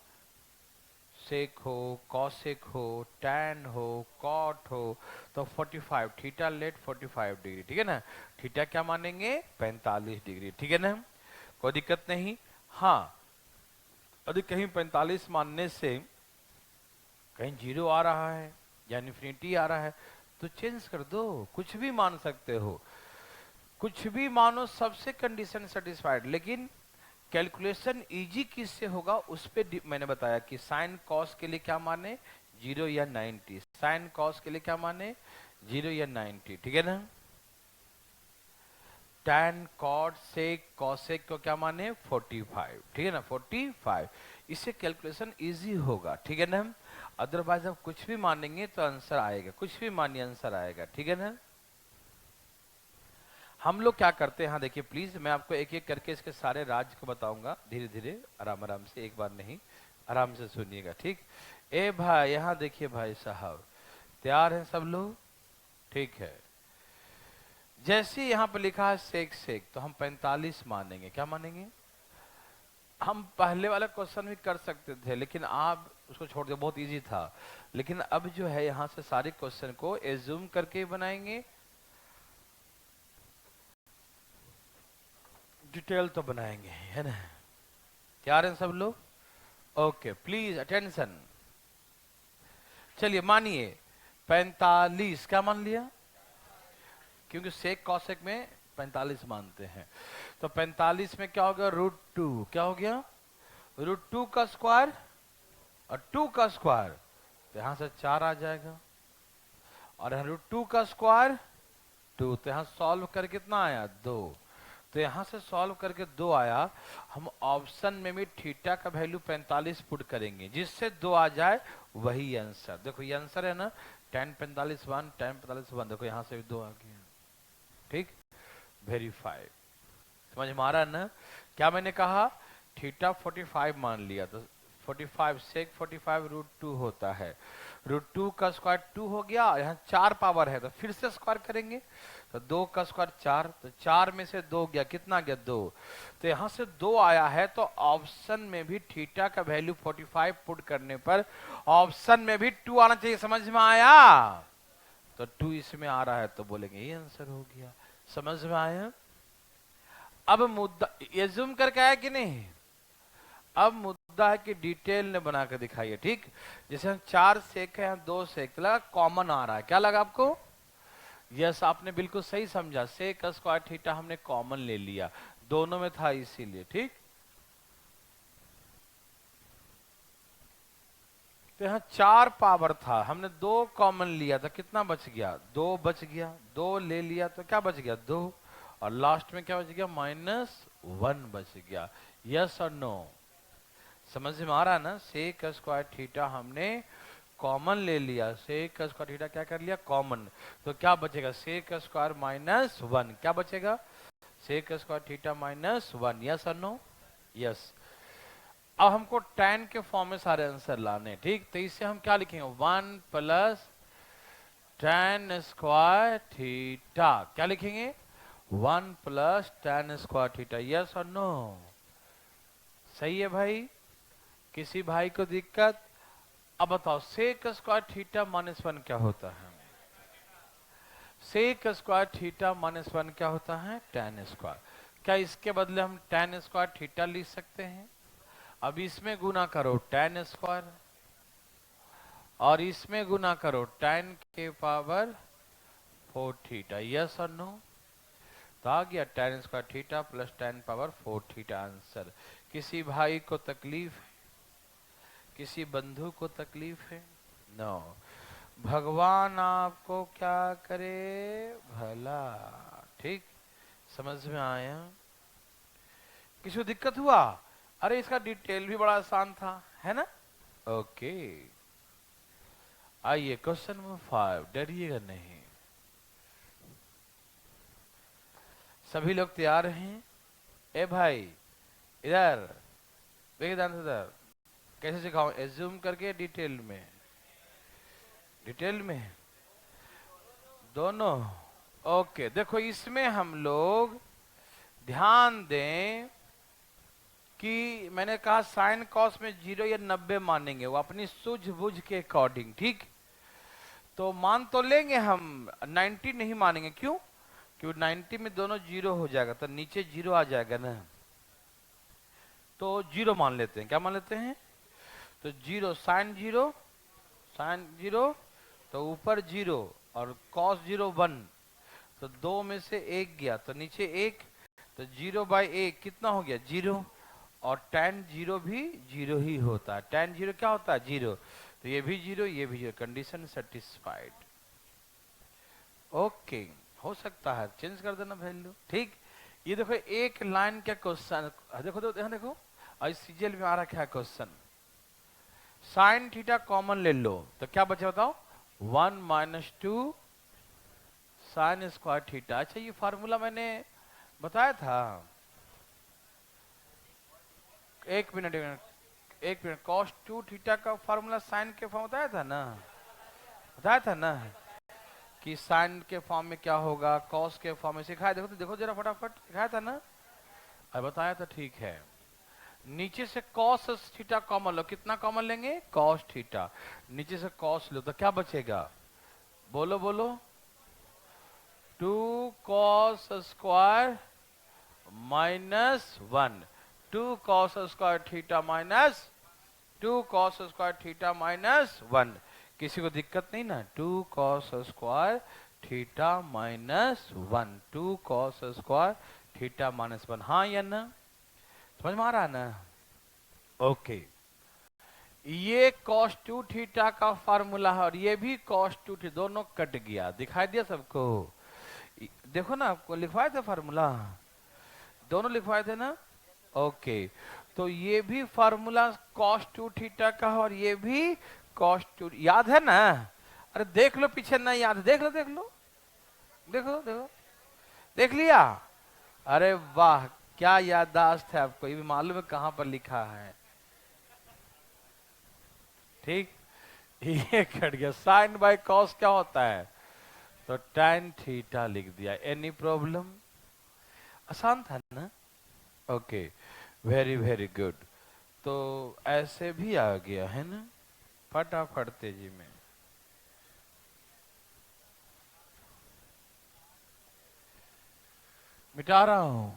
सेक हो, कॉसेक हो, टैन हो, कॉट हो, तो 45 थीटा लेट 45 डिग्री, ठीक है ना। थीटा क्या मानेंगे? 45 डिग्री, ठीक है ना। कोई दिक्कत नहीं। हाँ, यदि कहीं 45 मानने से कहीं जीरो आ रहा है या इन्फिनिटी आ रहा है तो चेंज कर दो, कुछ भी मान सकते हो, कुछ भी मानो, सबसे कंडीशन सेटिस्फाइड। लेकिन कैलकुलेशन इजी किससे होगा उस पे मैंने बताया कि साइन कॉस के लिए क्या माने? जीरो या 90। साइन कॉस के लिए क्या माने? जीरो या 90, ठीक है ना। टैन कॉट सेक कॉसेक को क्या माने? 45, ठीक है ना, 45। इससे कैलकुलेशन इजी होगा, ठीक है ना। अदरवाइज आप कुछ भी मानेंगे तो आंसर आएगा, कुछ भी मानिए आंसर आएगा, ठीक है ना। हम लोग क्या करते हैं, हाँ देखिए प्लीज, मैं आपको एक एक करके इसके सारे राज को बताऊंगा, धीरे धीरे, आराम आराम से, एक बार नहीं, आराम से सुनिएगा, ठीक। ए भाई, यहाँ देखिए भाई साहब, तैयार हैं सब लोग? ठीक है। जैसे यहाँ पे लिखा है सेक सेक, तो हम 45 मानेंगे। क्या मानेंगे? हम पहले वाला क्वेश्चन भी कर सकते थे लेकिन आप उसको छोड़ दे, बहुत इजी था। लेकिन अब जो है यहाँ से सारे क्वेश्चन को एज्यूम करके बनाएंगे, डिटेल तो बनाएंगे, है ना। तैयार हैं सब लोग? Okay, please attention. चलिए मानिए 45, क्या मान लिया? क्योंकि सेक कॉसेक में 45 मानते हैं, तो 45 में क्या हो गया? √2। क्या हो गया? √2 का स्क्वायर और 2 का स्क्वायर, तो यहां से 4 आ जाएगा। और √2 का स्क्वायर 2, तो यहां सॉल्व कर कितना आया? 2। तो यहां से सॉल्व करके 2 आया। हम ऑप्शन में भी थीटा का वैल्यू 45 पुट करेंगे, जिससे 2 आ जाए वही आंसर। देखो ये आंसर है ना, tan 45 1, tan 45 1, देखो यहां से भी 2 आ गया, ठीक। वेरीफाई। समझ में आ रहा है ना? क्या मैंने कहा? थीटा 45 मान लिया तो 45 सेक 45 √2 होता है। √2 का स्क्वायर 2 हो गया, यहाँ 4 पावर है तो फिर से स्क्वायर करेंगे, तो 2 का स्क्वायर 4, तो 4 में से 2 गया, कितना गया? 2। तो यहाँ से 2 आया है, तो ऑप्शन में भी थीटा का वैल्यू 45 पुट करने पर ऑप्शन में भी 2 आना चाहिए। समझ में आया? तो 2 इसमें आ रहा है तो बोलेंगे ये आंसर हो गया। समझ में आया? अब मुद्दा ये जूम करके आया कि नहीं? अब मुद्दा है कि डिटेल ने बना कर दिखाइए, ठीक। जैसे हम 4 सेक है, 2 सेक, तो लगा कॉमन आ रहा है। क्या लगा आपको? यस, आपने बिल्कुल सही समझा, सेक स्क्वायर थीटा हमने कॉमन ले लिया, दोनों में था इसीलिए, ठीक। तो यहाँ 4 पावर था, हमने 2 कॉमन लिया था, कितना बच गया? 2 बच गया। 2 ले लिया तो क्या बच गया? 2। और लास्ट में क्या बच गया? -1 बच गया। यस और नो? समझ में आ रहा है ना? सेक स्क्वायर थीटा हमने कॉमन ले लिया, सेक स्क्वायर थीटा क्या कर लिया? कॉमन। तो क्या बचेगा? सेक स्क्वायर -1, क्या बचेगा? Sec square theta minus 1, yes और नो? यस। अब हमको tan के फॉर्म में सारे आंसर लाने, ठीक? तो इससे हम क्या लिखेंगे? 1 प्लस tan स्क्वायर थीटा, क्या लिखेंगे? 1 plus tan square theta, yes और नो? सही है भाई? किसी भाई को दिक्कत? अब बताओ सेक स्क्वायर थीटा माइनस 1 क्या होता है? सेक स्क्वायर थीटा माइनस 1 क्या होता है? tan square. क्या इसके बदले हम tan स्क्वायर थीटा लिख सकते हैं? अब इसमें गुना करो tan स्क्वायर और इसमें गुना करो tan के पावर 4 थीटा, यस और नो? तो आ गया tan square theta plus tan power 4 theta answer. किसी भाई को तकलीफ है? किसी बंधु को तकलीफ है? नो। भगवान आपको क्या करे? भला। ठीक, समझ में आया? किसी को दिक्कत हुआ? अरे इसका डिटेल भी बड़ा आसान था, है ना? ओके, आइए क्वेश्चन नंबर 5, डरिएगा नहीं। सभी लोग तैयार हैं? ए भाई इधर देखिए, ध्यान से इधर। कैसे सिखाऊं? एज्यूम करके डिटेल में? डिटेल में दोनों? ओके, देखो इसमें हम लोग ध्यान दें कि मैंने कहा साइन कॉस में 0 या 90 मानेंगे, वो अपनी सूझबूझ के अकॉर्डिंग, ठीक? तो मान तो लेंगे हम, 90 नहीं मानेंगे। क्यों? क्योंकि 90 में दोनों 0 हो जाएगा तो नीचे 0 आ जाएगा ना, तो 0 मान लेते हैं। क्या मान लेते हैं? तो 0 साइन 0, साइन 0 तो ऊपर 0 और कॉस 0 1, तो 2 में से 1 गया तो नीचे 1, तो 0/1 कितना हो गया? 0। और tan 0 भी 0 ही होता है। tan 0 क्या होता है? 0। तो ये भी 0, ये भी 0, कंडीशन सेटिस्फाइड। ओके, हो सकता है चेंज कर देना वैल्यू, ठीक? ये देखो एक लाइन का क्वेश्चन, देखो देखो देखो, और सीजीएल में आ रखा है क्वेश्चन। साइन थीटा कॉमन ले लो तो क्या बचे बताओ? 1 - 2 साइन स्क्वायर थीटा। अच्छा, ये फार्मूला मैंने बताया था। एक मिनट एक मिनट एक मिनट, कॉस 2 थीटा का फार्मूला साइन के फॉर्म बताया था ना? बताया था ना कि साइन के फॉर्म में क्या होगा, कॉस के फॉर्म में। सिखाया? देखो तो देखो जरा फटाफट, सिखाया था ना? अब बताया था, ठीक है। नीचे से कॉस थीटा कॉमन लो, कितना कॉमन लेंगे? Cos theta. नीचे से कॉस लो तो क्या बचेगा? बोलो बोलो। 2 cos square -1, 2 cos square theta minus 2 cos square theta -1। किसी को दिक्कत नहीं ना? 2 cos square theta -1, 2 cos square theta -1, हाँ या ना? समझ में आ रहा है ना? ओके, ये cos 2 थीटा का फार्मूला है और ये भी cos 2 थीटा, दोनों कट गया। दिखाई दिया सबको? देखो ना, आपको लिखवाए थे फार्मूला, दोनों लिखवाए थे ना? ओके, तो ये भी फार्मूला cos 2 थीटा का है और ये भी cos 2, याद है ना? अरे देख लो, पीछे ना याद, देख लो देख लो, देखो देखो, देख लिया? अरे वाह, क्या याददाश्त है आपको, ये भी मालूम है कहां पर लिखा है, ठीक? ये कट गया। साइन बाय कॉस क्या होता है? तो tan थीटा लिख दिया। Any problem? आसान था ना? Okay, very very good. तो ऐसे भी आ गया है ना? फटाफट तेजी में मिटा रहा हूं।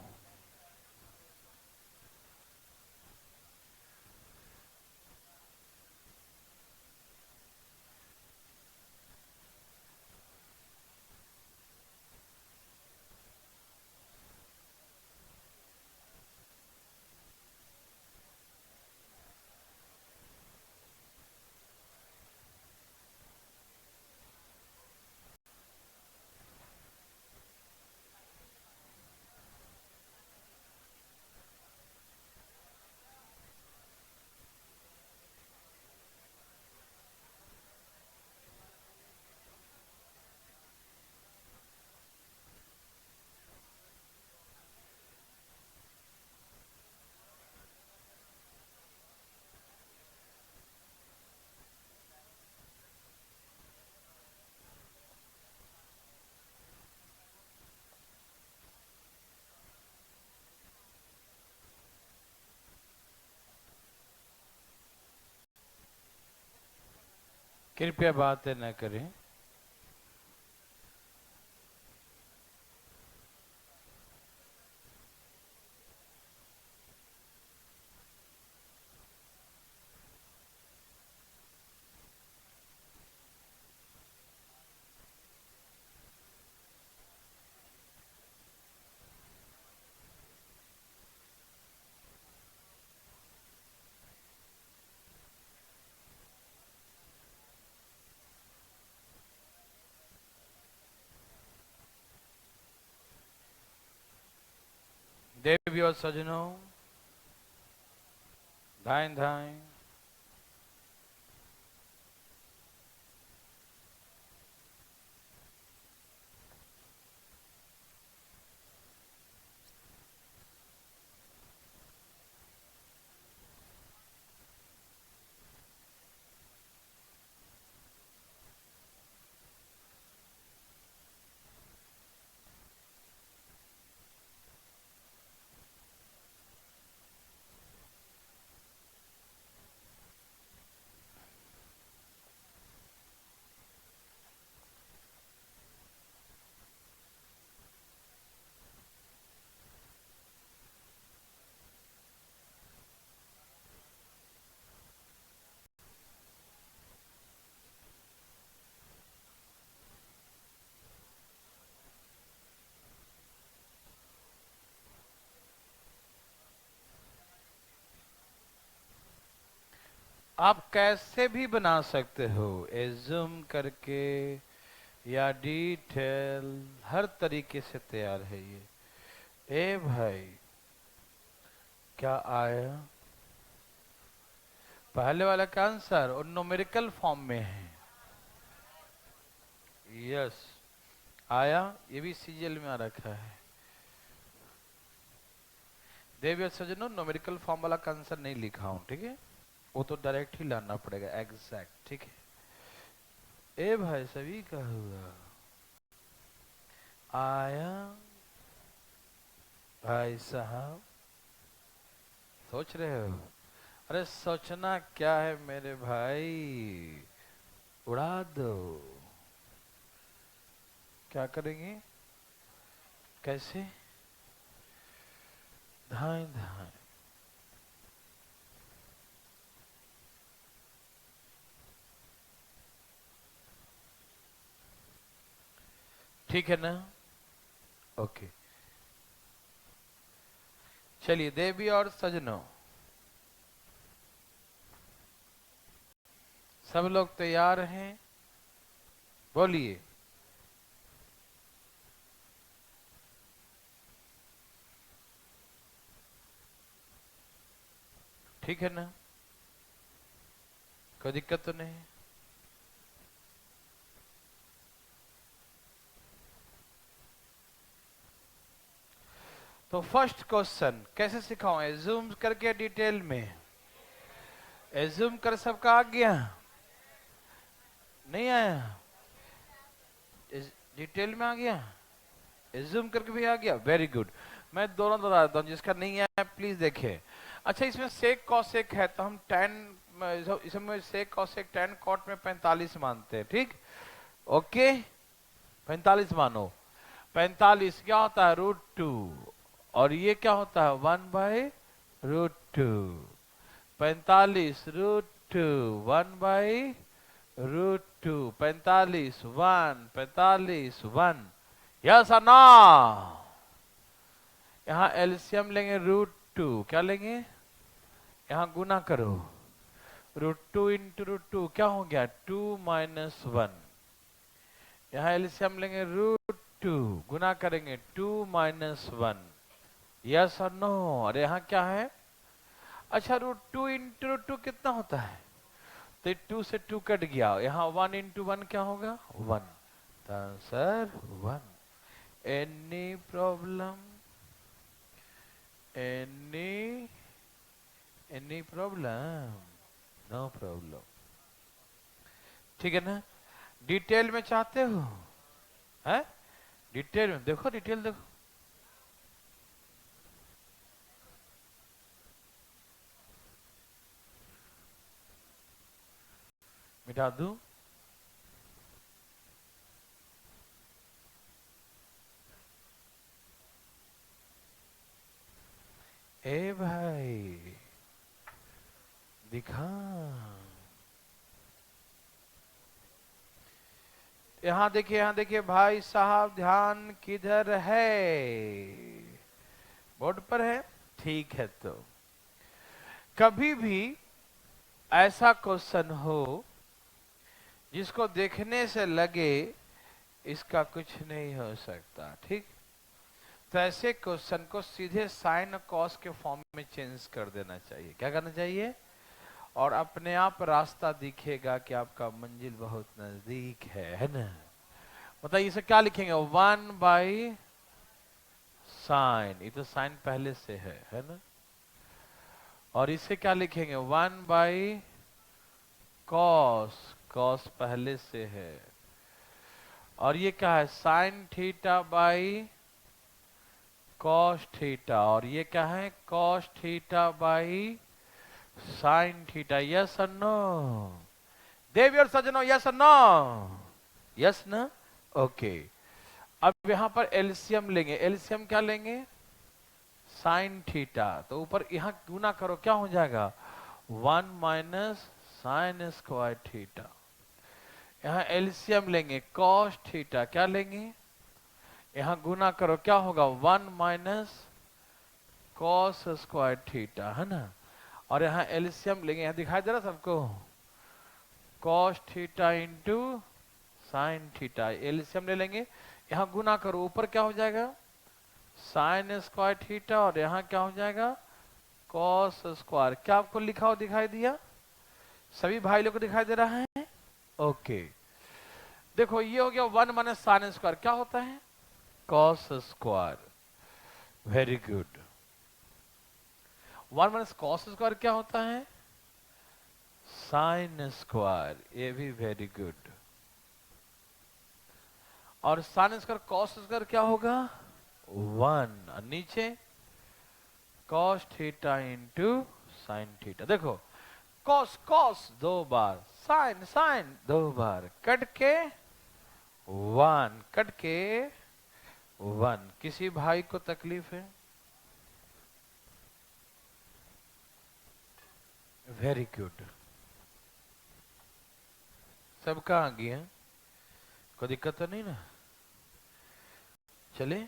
कृपया बातें न करें। देवी और सजनों, धाएं धाएं। आप कैसे भी बना सकते हो, एज्यूम करके या डिटेल, हर तरीके से तैयार है ये। ए भाई, क्या आया? पहले वाला का आंसर और न्यूमेरिकल फॉर्म में है। यस, आया। ये भी सीरियल में आ रखा है। देवी और सजनों, न्यूमेरिकल फॉर्म वाला का आंसर नहीं लिखा हूं, ठीक है? वो तो डायरेक्ट ही लाना पड़ेगा, एग्जैक्ट, ठीक है? ए भाई, सभी का हुआ। आया भाई साहब, सोच रहे हो? अरे सोचना क्या है मेरे भाई, उड़ा दो। क्या करेंगे? कैसे? धाएं धाएं। ठीक है ना? ओके, चलिए देवी और सजनों, सब लोग तैयार हैं? बोलिए। ठीक है ना? कोई दिक्कत तो नहीं? तो फर्स्ट क्वेश्चन कैसे सिखाऊं, एज्यूम करके डिटेल में? एज्यूम कर सबका आ गया? नहीं आया? डिटेल में आ गया? एज्यूम करके भी आ गया? Very good. मैं दोनों बता देता हूँ, जिसका नहीं आया प्लीज देखे। अच्छा, इसमें सेक कॉसेक है तो हम टेन, इसमें सेक कॉसेक टेन कॉट में 45 मानते हैं, ठीक? ओके, 45 मानो। 45 क्या होता है? √2। और ये क्या होता है? 1/√2। 45 √2, 1/√2। 45 1। यस और नो? यहां एलसीएम लेंगे √2, क्या लेंगे? यहां गुना करो, √2 इंटू √2 क्या हो गया? 2 - 1। यहां एलसीएम लेंगे √2, गुना करेंगे 2 - 1। यस और नो? और यहां क्या है? अच्छा, √2 इंटू √2 कितना होता है? तो 2 से 2 कट गया, यहाँ 1 इंटू 1 क्या होगा? 1। Answer 1। Any problem? Any any problem? No problem. ठीक है ना? डिटेल में चाहते हो? है डिटेल में देखो, डिटेल देखो। मिटा दूं? ए भाई दिखा, यहाँ देखिए भाई साहब, ध्यान किधर है? बोर्ड पर है। ठीक है, तो कभी भी ऐसा क्वेश्चन हो जिसको देखने से लगे इसका कुछ नहीं हो सकता, ठीक, तो ऐसे क्वेश्चन को सीधे साइन और कॉस के फॉर्म में चेंज कर देना चाहिए। क्या करना चाहिए? और अपने आप रास्ता दिखेगा कि आपका मंजिल बहुत नजदीक है ना? बताइए इसे क्या लिखेंगे? 1/sin, ये तो साइन पहले से है ना? और इसे क्या लिखेंगे? 1/cos, कॉस पहले से है। और ये क्या है? Sine theta by cos theta. और ये क्या है? Cos theta by sine theta. Yes और नो? देवी और सज्जनों, यस और नो? यस ना? ओके। अब यहां पर एलसीएम लेंगे। एलसीएम क्या लेंगे? Sine theta. तो ऊपर यहां गुना करो, क्या हो जाएगा? 1 माइनस साइन स्क्वायर थीटा। यहां एलसीएम लेंगे, कॉस थीटा। क्या लेंगे? यहां गुना करो, क्या होगा? 1 माइनस कॉस स्क्वायर थीटा, है ना? और यहां एलसीएम लेंगे, यहां दिखाई दे रहा सबको? Cos theta into sine theta. LCM ले लेंगे, यहां गुना करो, ऊपर क्या हो जाएगा? Sign square theta. और यहां क्या हो जाएगा? Cos square. क्या आपको लिखा हो दिखाई दिया? सभी भाई लोग को दिखाई दे रहा है? ओके। देखो ये हो गया 1 माइनस साइन स्क्वायर, क्या होता है? Cos square. Very good. 1 minus cos square क्या होता है? Sine square. ये भी वेरी गुड। और साइन स्क्वायर कॉस स्क्वायर क्या होगा? 1। और नीचे cos theta into sine theta. देखो कॉस कॉस 2 बार, साइन साइन 2 बार, कट के 1, कट के 1। किसी भाई को तकलीफ है? Very good. सबका आ गया, कोई दिक्कत तो नहीं ना? चले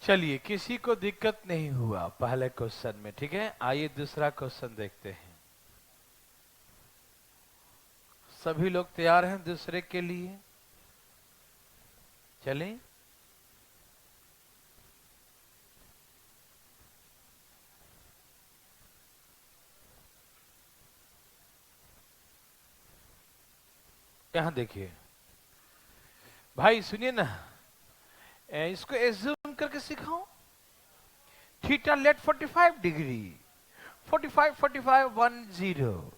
चलिए, किसी को दिक्कत नहीं हुआ पहले क्वेश्चन में, ठीक है? आइए दूसरा क्वेश्चन देखते हैं। सभी लोग तैयार हैं दूसरे के लिए? चलें। यहां देखिए भाई, सुनिए ना, इसको एज्यूम करके सिखाऊं। थीटा लेट 45 डिग्री, 45 45 10,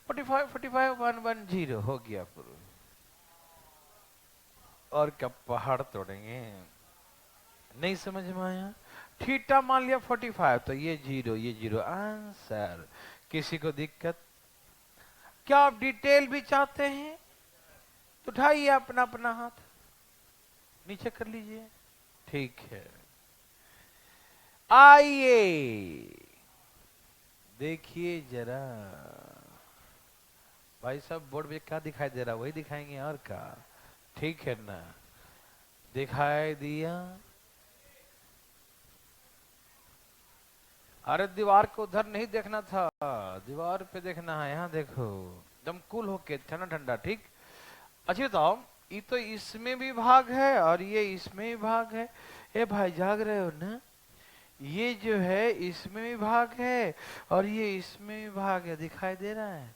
45 45 110 हो गया पूरा। और क्या पहाड़ तोड़ेंगे? नहीं समझ में आया? थीटा मान लिया 45, तो ये 0, ये 0, आंसर। किसी को दिक्कत? क्या आप डिटेल भी चाहते हैं? तो उठाइए अपना अपना हाथ नीचे कर लीजिए। ठीक है, आइए देखिए जरा। भाई साहब बोर्ड पे क्या दिखाई दे रहा है? वही दिखाएंगे और क्या? ठीक है ना? दिखाई दिया? अरे दीवार को उधर नहीं देखना था, दीवार पे देखना है। यहाँ देखो, एकदम कूल होके, ठंडा ठंडा, ठीक। अच्छा बताओ, ये तो इसमें भी भाग है और ये इसमें भी भाग है। ए भाई जाग रहे हो ना? ये जो है इसमें भी भाग है और ये इसमें भी भाग है, दिखाई दे रहा है?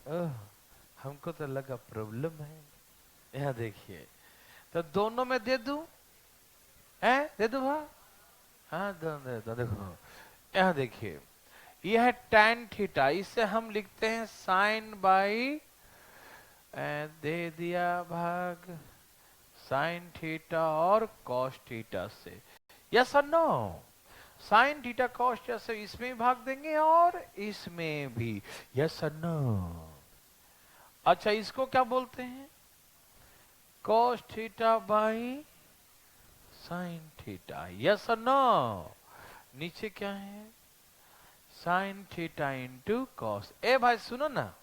ओह, हमको तो लगा प्रॉब्लम है। यहाँ देखिए, तो दोनों में दे दूं? है दे दूं भाई? हाँ दोनों दे दो। देखो यहाँ देखिए, यह है tan थीटा, इसे हम लिखते हैं साइन बाई, दे दिया भाग साइन थीटा और कॉस थीटा से। यस और no? Sine theta cos theta से इसमें भाग देंगे और इसमें भी। यस और नो? अच्छा इसको क्या बोलते हैं? cos theta by sin theta. Yes और नो? नीचे क्या है? sin theta into cos. ए भाई सुनो ना,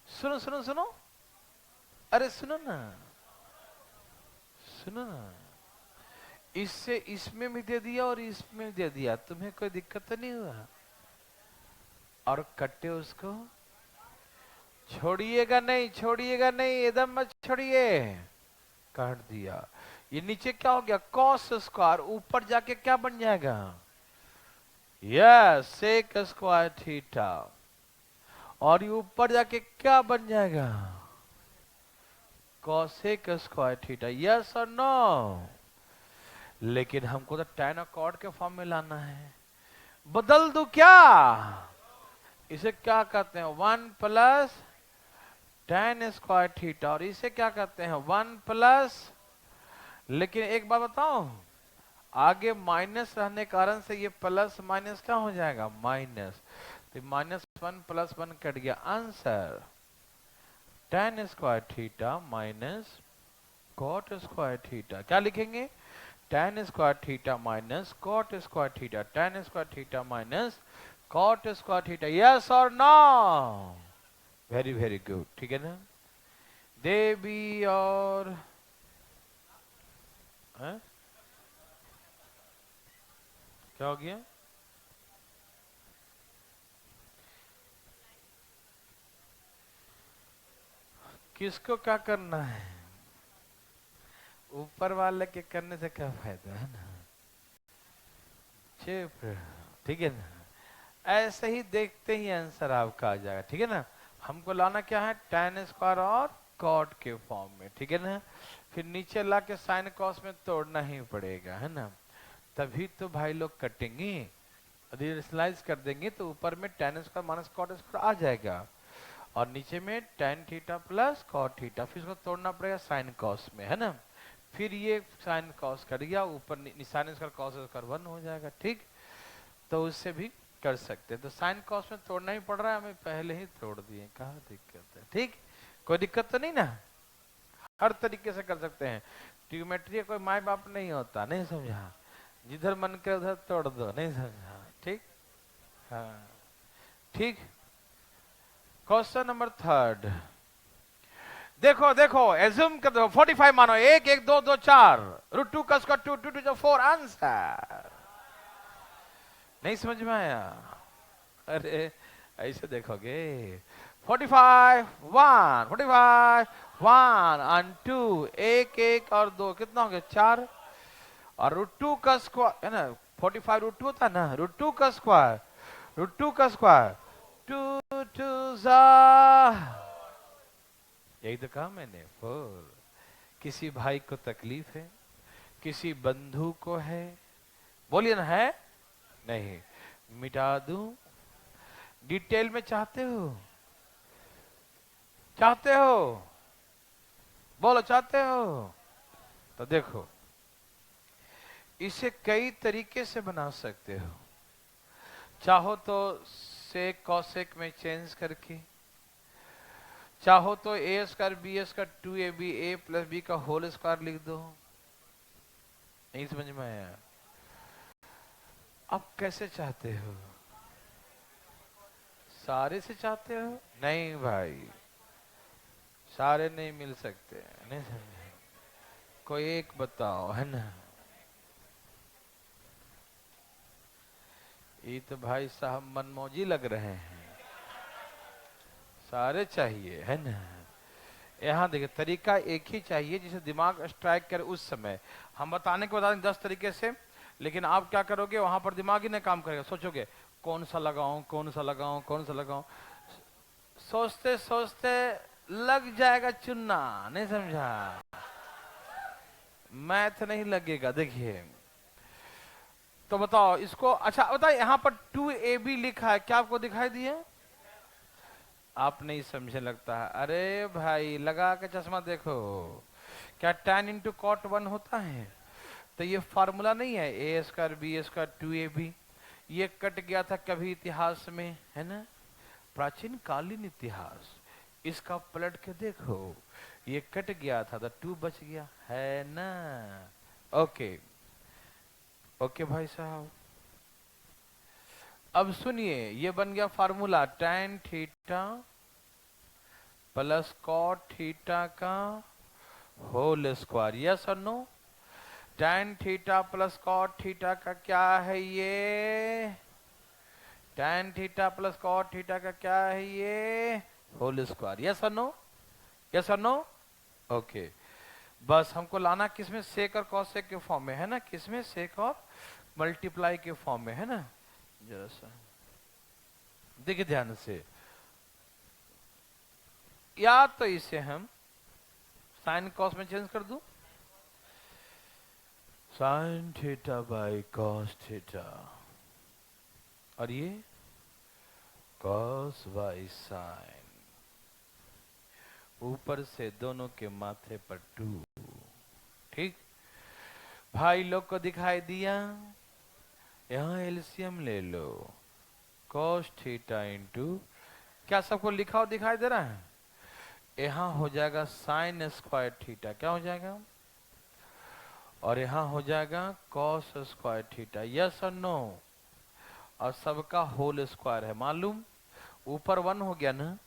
सुनो सुनो सुनो, अरे सुनो ना, सुनो ना, इससे इसमें भी दे दिया और इसमें भी दे दिया, तुम्हें कोई दिक्कत तो नहीं हुआ? और कट्टे उसको छोड़िएगा नहीं, छोड़िएगा नहीं, एकदम मत छोड़िए। काट दिया। ये नीचे क्या हो गया? कॉस स्क्वायर, ऊपर जाके क्या बन जाएगा? Yes, sec square theta. और ये ऊपर जाके क्या बन जाएगा? Cosec square theta. यस और नो? लेकिन हमको तो tan और cot के फॉर्म में लाना है। बदल दू क्या? इसे क्या कहते हैं? 1 प्लस tan स्क्वायर थीटा। और इसे क्या कहते हैं? 1 प्लस, लेकिन एक बात बताओ, आगे माइनस रहने कारण से ये प्लस माइनस क्या हो जाएगा? माइनस। तो -1 + 1 कट गया। Answer tan square theta minus cot square theta. क्या लिखेंगे? tan square theta minus cot square theta. tan square theta minus cot square theta. Yes और नो? वेरी वेरी गुड, ठीक है ना? देवी और है? क्या हो गया? किसको क्या करना है? ऊपर वाले के करने से क्या फायदा है ना? चुप, ठीक है ना? ऐसे ही देखते ही आंसर आपका आ जाएगा, ठीक है ना? हमको लाना क्या है? tan स्क्वायर और cot के फॉर्म में, ठीक है ना? फिर नीचे ला के साइन कॉस में तोड़ना ही पड़ेगा, है ना? तभी तो भाई लोग कटेंगे। यदि स्लाइस कर देंगे तो ऊपर में tan square minus cot square आ जाएगा, और नीचे में tan theta plus cot theta. फिर इसको तोड़ना पड़ेगा साइन कॉस में, है ना? फिर ये साइन कॉस कट गया, ऊपर साइन स्क्वायर कॉस स्क्वायर 1 हो जाएगा, ठीक? तो उससे भी कर सकते हैं। तो साइन कॉस में तोड़ना ही पड़ रहा है, हमें पहले ही तोड़ दिए, कहाँ दिक्कत है? ठीक, कोई दिक्कत तो नहीं ना? हर तरीके से कर सकते हैं। ट्यूमेट्री कोई माई बाप नहीं होता, नहीं समझा? जिधर मन करे उधर तोड़ दो, नहीं समझा? ठीक, हाँ ठीक। Question number 3। देखो देखो, एज्यूम कर दो 45 मानो, 1 1 2 2 4, √2 का स्क्वायर 2 2 2 4। आंसर नहीं समझ में आया? अरे ऐसे देखोगे, 45 1 45 1 और 2, 1 1 और 2 कितना हो गया? 4। और √2 का स्क्वायर है ना, 45 √2 होता है ना, √2 का स्क्वायर, √2 का स्क्वायर 2 2 जा, यही तो कहा मैंने 4। किसी भाई को तकलीफ है, किसी बंधु को है, बोलिए ना, है नहीं? मिटा दूं? डिटेल में चाहते हो? चाहते हो? बोलो, चाहते हो? तो देखो, इसे कई तरीके से बना सकते हो। चाहो तो सेक कॉसेक में चेंज करके, चाहो तो a square b square 2ab a + b का होल स्क्वायर लिख दो। नहीं समझ में आया? अब कैसे चाहते हो? सारे से चाहते हो? नहीं भाई, सारे नहीं मिल सकते, नहीं समझे? कोई एक बताओ, है ना? ये तो भाई साहब मनमौजी लग रहे हैं। सारे चाहिए, है ना? यहाँ देखिए, तरीका एक ही चाहिए जिसे दिमाग स्ट्राइक करे उस समय। हम बताने को बता दें 10 तरीके से, लेकिन आप क्या करोगे, वहां पर दिमाग ही नहीं काम करेगा। सोचोगे कौन सा लगाऊं, कौन सा लगाऊं, कौन सा लगाऊं, सोचते सोचते लग जाएगा चुनना, नहीं समझा? मैथ नहीं लगेगा। देखिए, तो बताओ इसको। अच्छा बताइए, यहाँ पर 2ab लिखा है, क्या आपको दिखाई दिया? आप नहीं समझे लगता है। अरे भाई लगा के चश्मा देखो, क्या tan इंटू कॉट 1 होता है? तो ये फार्मूला नहीं है a square b square 2ab, ये कट गया था कभी इतिहास में, है ना? प्राचीन कालीन इतिहास। इसका पलट के देखो, ये कट गया था तो 2 बच गया है ना। ओके ओके भाई साहब, अब सुनिए, ये बन गया formula tan theta plus cot theta का होल स्क्वायर। यस और no? tan theta plus cot theta का क्या है ये? tan theta plus cot theta का क्या है ये? Whole square. यस और नो? यस और नो? ओके, बस हमको लाना किसमें? सेक और कॉसेक के फॉर्म में, है ना? किसमें? सेक और मल्टीप्लाई के फॉर्म में, है ना? जरा सा देखिए ध्यान से, या तो इसे हम साइन कॉस में चेंज कर दूं, sine theta by cos theta, और ये कॉस बाई साइन, ऊपर से दोनों के माथे पर 2। ठीक भाई लोग को दिखाई दिया? यहां एलसीएम ले लो, कॉस थीटा इंटू, क्या सबको लिखा हो दिखाई दे रहा है? यहां हो जाएगा साइन स्क्वायर थीटा, क्या हो जाएगा? और यहां हो जाएगा कॉस स्क्वायर थीटा। यस और नो? और सबका होल स्क्वायर है मालूम, ऊपर 1 हो गया ना।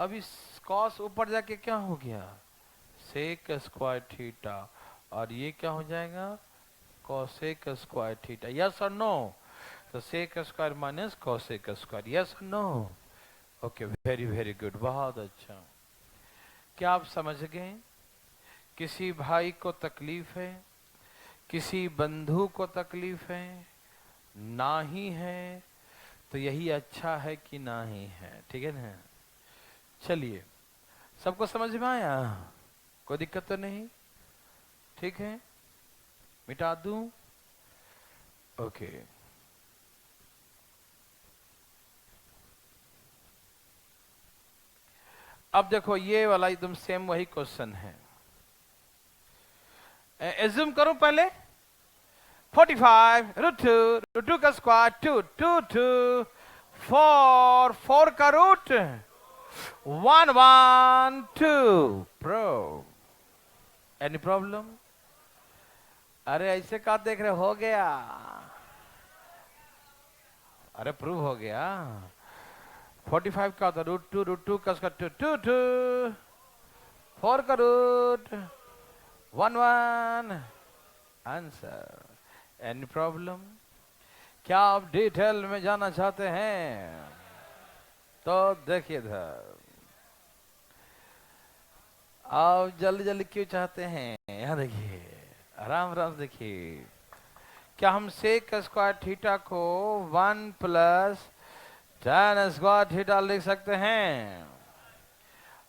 अब इस कॉस ऊपर जाके क्या हो गया? सेक स्क्वायर थीटा, और ये क्या हो जाएगा? Cosec square theta. यस और नो? तो sec square minus cosec square. Yes और no? Okay, very very good, बहुत अच्छा। क्या आप समझ गए? किसी भाई को तकलीफ है, किसी बंधु को तकलीफ है, ना ही है तो यही अच्छा है कि ना ही है, ठीक है ना? चलिए, सबको समझ में आया? कोई दिक्कत तो नहीं? ठीक है, मिटा दूं? ओके, अब देखो ये वाला एकदम सेम वही क्वेश्चन है। एज्यूम करो पहले 45 रूट टू का स्क्वायर 2 4 का रूट 1 1 2 प्रो। Any problem? अरे ऐसे का देख रहे? हो गया, अरे प्रूव हो गया। 45 का होता रूट टू का स्क्वायर 2 4 का रूट 1 1 आंसर। Any problem? क्या आप डिटेल में जाना चाहते हैं? तो देखिए इधर, आप जल्दी जल्दी क्यों चाहते हैं? यहाँ देखिए, आराम आराम देखिए। क्या हम सेक स्क्वायर थीटा को 1 प्लस tan स्क्वायर थीटा लिख सकते हैं,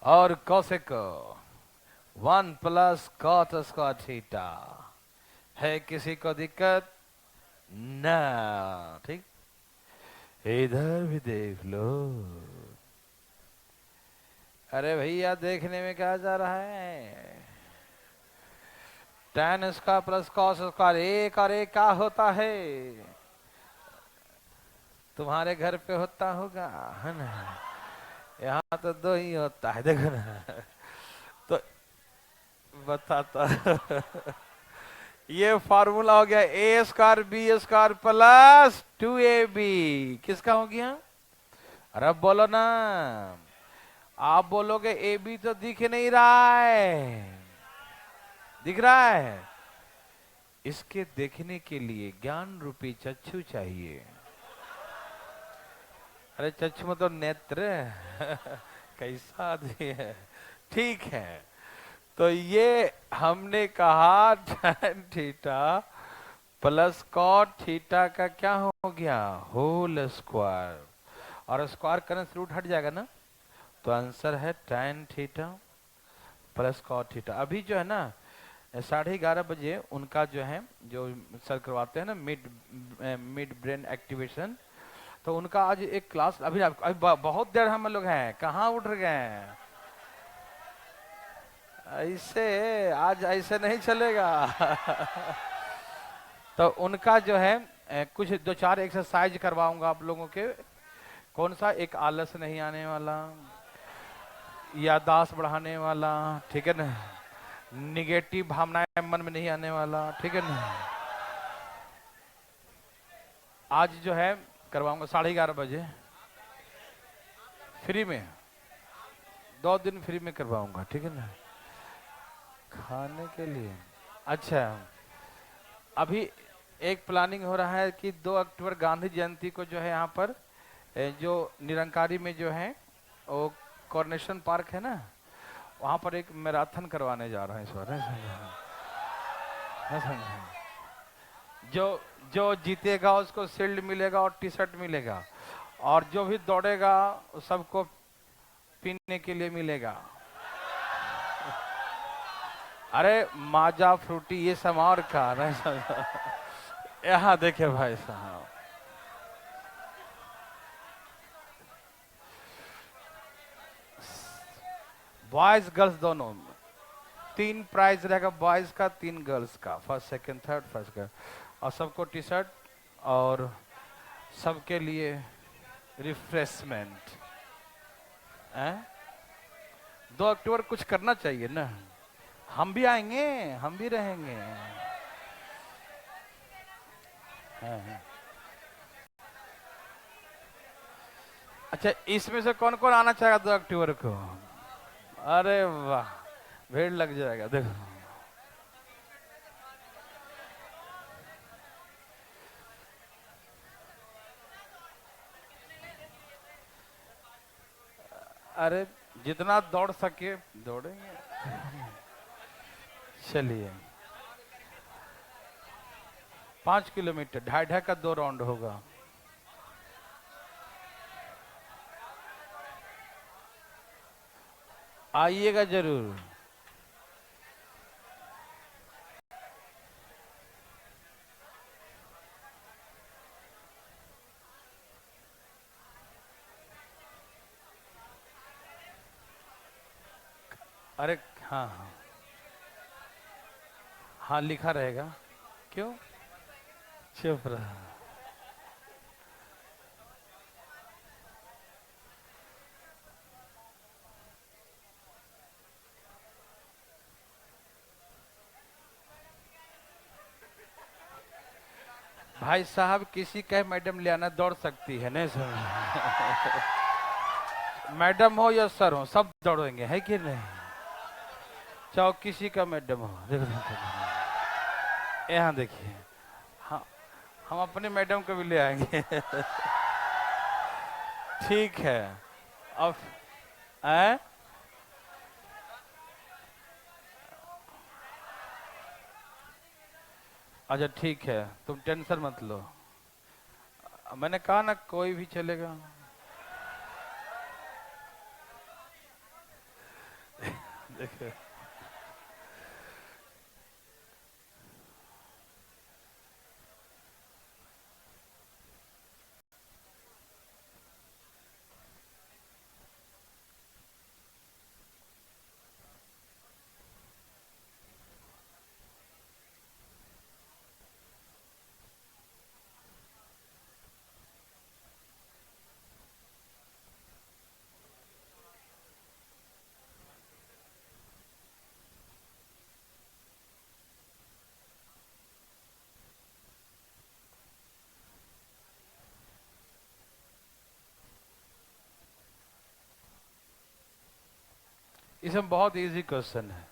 और कोसेक को 1 प्लस कॉट स्क्वायर थीटा? है किसी को दिक्कत? ना, ठीक। इधर भी देख लो। अरे भैया देखने में क्या जा रहा है? tan square plus cos square, एक और एक क्या होता है? तुम्हारे घर पे होता होगा, है ना? यहाँ तो 2 ही होता है, देखो ना। तो बताता ये फार्मूला हो गया a square b square plus 2ab, किसका हो गया? अरे अब बोलो ना, आप बोलोगे ए बी तो दिख नहीं रहा है, दिख रहा है? इसके देखने के लिए ज्ञान रूपी चक्षु चाहिए। अरे चक्षु में तो नेत्र कैसा आदमी है, ठीक है। तो ये हमने कहा tan theta plus cot theta का क्या हो गया? होल स्क्वायर, और स्क्वायर करने से रूट हट जाएगा ना, तो आंसर है tan theta plus cot theta. अभी जो है ना 11:30 बजे उनका जो है, जो सर करवाते हैं ना मिड ब्रेन एक्टिवेशन, तो उनका आज एक क्लास, अभी बहुत देर हम लोग हैं, कहाँ उठ गए हैं? ऐसे आज ऐसे नहीं चलेगा। तो उनका जो है कुछ 2-4 एक्सरसाइज करवाऊंगा आप लोगों के। कौन सा? एक आलस नहीं आने वाला, याददाश्त बढ़ाने वाला, ठीक है ना, निगेटिव भावनाएं मन में नहीं आने वाला, ठीक है ना। आज जो है करवाऊंगा 11:30 बजे फ्री में, 2 दिन फ्री में करवाऊंगा, ठीक है ना, खाने के लिए। अच्छा, अभी एक प्लानिंग हो रहा है कि 2 अक्टूबर गांधी जयंती को जो है यहाँ पर जो निरंकारी में जो है वो कॉर्नेशन पार्क है ना, वहाँ पर एक मैराथन करवाने जा रहे हैं इस बार, है समझे? जो जो जीतेगा उसको शील्ड मिलेगा और टी शर्ट मिलेगा, और जो भी दौड़ेगा सबको पीने के लिए मिलेगा। अरे माजा फ्रूटी ये सब और का नहीं। यहाँ देखे भाई साहब, बॉयज गर्ल्स दोनों, 3 प्राइज रहेगा, बॉयज का 3 गर्ल्स का, first second third first girl, और सबको टी शर्ट और सबके लिए रिफ्रेशमेंट। 2 अक्टूबर कुछ करना चाहिए ना, हम भी आएंगे, हम भी रहेंगे। हाँ। अच्छा, इसमें से कौन कौन आना चाहेगा 2 अक्टूबर को? अरे वाह, भीड़ लग जाएगा देखो। अरे जितना दौड़ सके दौड़ेंगे। चलिए, 5 किलोमीटर, 2.5 का 2 राउंड होगा। आइएगा जरूर। अरे हाँ हाँ हाँ, लिखा रहेगा। क्यों? चुप रहा। भाई साहब, किसी का मैडम ले आना, दौड़ सकती है नहीं सर? मैडम हो या सर हो, सब दौड़ेंगे, है कि नहीं? चाहो किसी का मैडम हो, देखो यहाँ देखिए, हाँ, हम अपने मैडम को भी ले आएंगे। ठीक है। अब हैं? अच्छा ठीक है, तुम टेंशन मत लो, मैंने कहा ना कोई भी चलेगा। देखो, इसमें बहुत इजी क्वेश्चन है।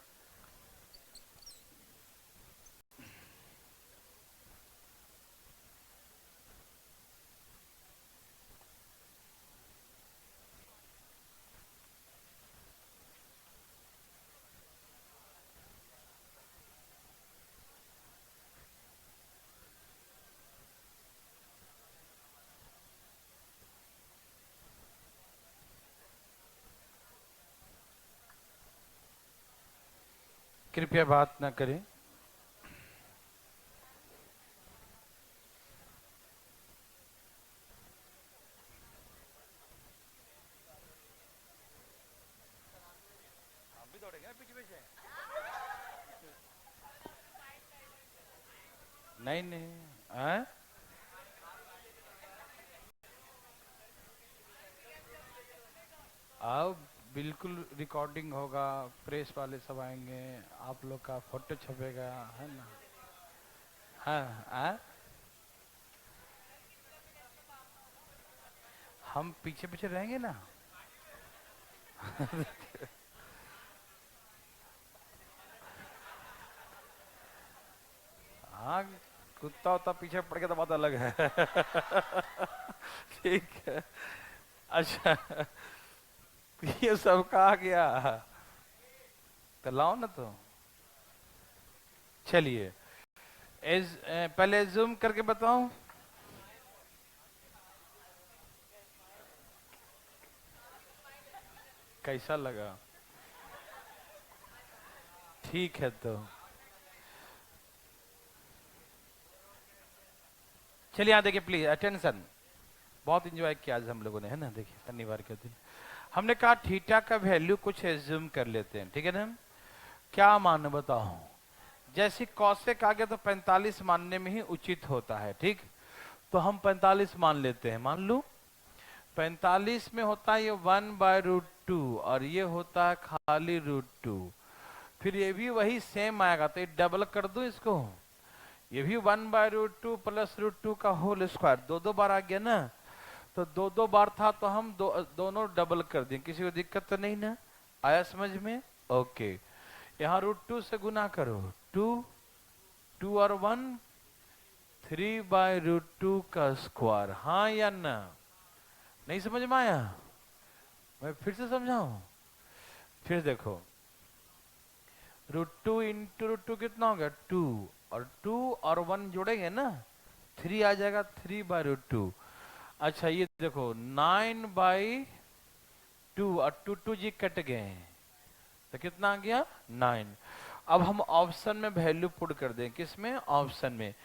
कृपया बात ना करें। हम भी दौड़ेंगे पीछे पीछे। नहीं नहीं, हैं? आओ, बिल्कुल रिकॉर्डिंग होगा, प्रेस वाले सब आएंगे, आप लोग का फोटो छपेगा, है ना? हाँ, हम पीछे पीछे रहेंगे ना। हाँ, कुत्ता उत्ता पीछे पड़ गया तो बात अलग है। ठीक है। अच्छा, ये सब कहा गया, तो लाओ ना तो। चलिए, पहले जूम करके बताऊं। कैसा लगा? ठीक है तो चलिए, यहाँ देखिए प्लीज अटेंशन। बहुत इंजॉय किया आज हम लोगों ने, है ना? देखिए शनिवार के दिन हमने कहा थीटा का वैल्यू कुछ एज्यूम कर लेते हैं, ठीक है ना? क्या मान बताओ? जैसे कौशिक आ गया तो 45 मानने में ही उचित होता है, ठीक? तो हम 45 मान लेते हैं, मान लो 45 में होता है ये 1/√2 और ये होता है खाली √2। फिर ये भी वही सेम आएगा, तो ये डबल कर दो इसको, ये भी 1/√2 प्लस √2 का होल स्क्वायर, दो दो बार आ गया ना। तो दो दो बार था तो हम दोनों डबल कर दें, किसी को दिक्कत तो नहीं ना? आया समझ में? ओके। यहाँ √2 से गुना करो, 2, 2 और 1, 3/√2 का स्क्वायर, हाँ या ना? नहीं समझ में आया? मैं फिर से समझाऊं? फिर देखो, √2 इंटू √2 कितना हो गया? 2, और 2 और 1 जोड़ेंगे ना, 3 आ जाएगा, 3/√2। अच्छा ये देखो 9/2 और 2 जी कट गए, तो कितना आ गया? 9। अब हम ऑप्शन में वैल्यू पुट कर दें, किसमें? ऑप्शन में।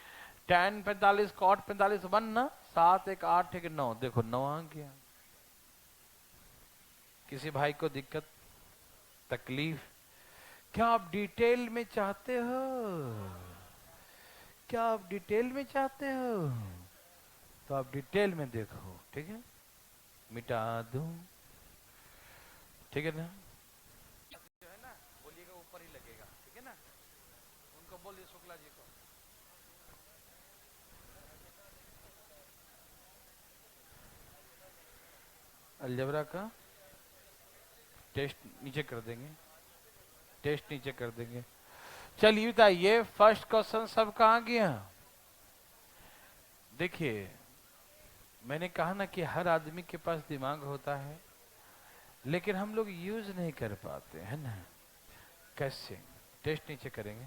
tan 45 cot 45 1 ना, 7 1 8 1 9, देखो 9 आ गया। किसी भाई को दिक्कत तकलीफ? क्या आप डिटेल में चाहते हो? क्या आप डिटेल में चाहते हो? तो आप डिटेल में देखो, ठीक है? मिटा दूं, ठीक है ना? जो है ना, बोलिएगा ऊपर ही लगेगा, ठीक है ना? उनको बोलिए शुक्ला जी को। अलजबरा का टेस्ट नीचे कर देंगे, टेस्ट नीचे कर देंगे। चलिए बताइए, फर्स्ट क्वेश्चन सब कहाँ गया? देखिए, मैंने कहा ना कि हर आदमी के पास दिमाग होता है, लेकिन हम लोग यूज नहीं कर पाते, है ना? कैसे? टेस्ट नीचे करेंगे।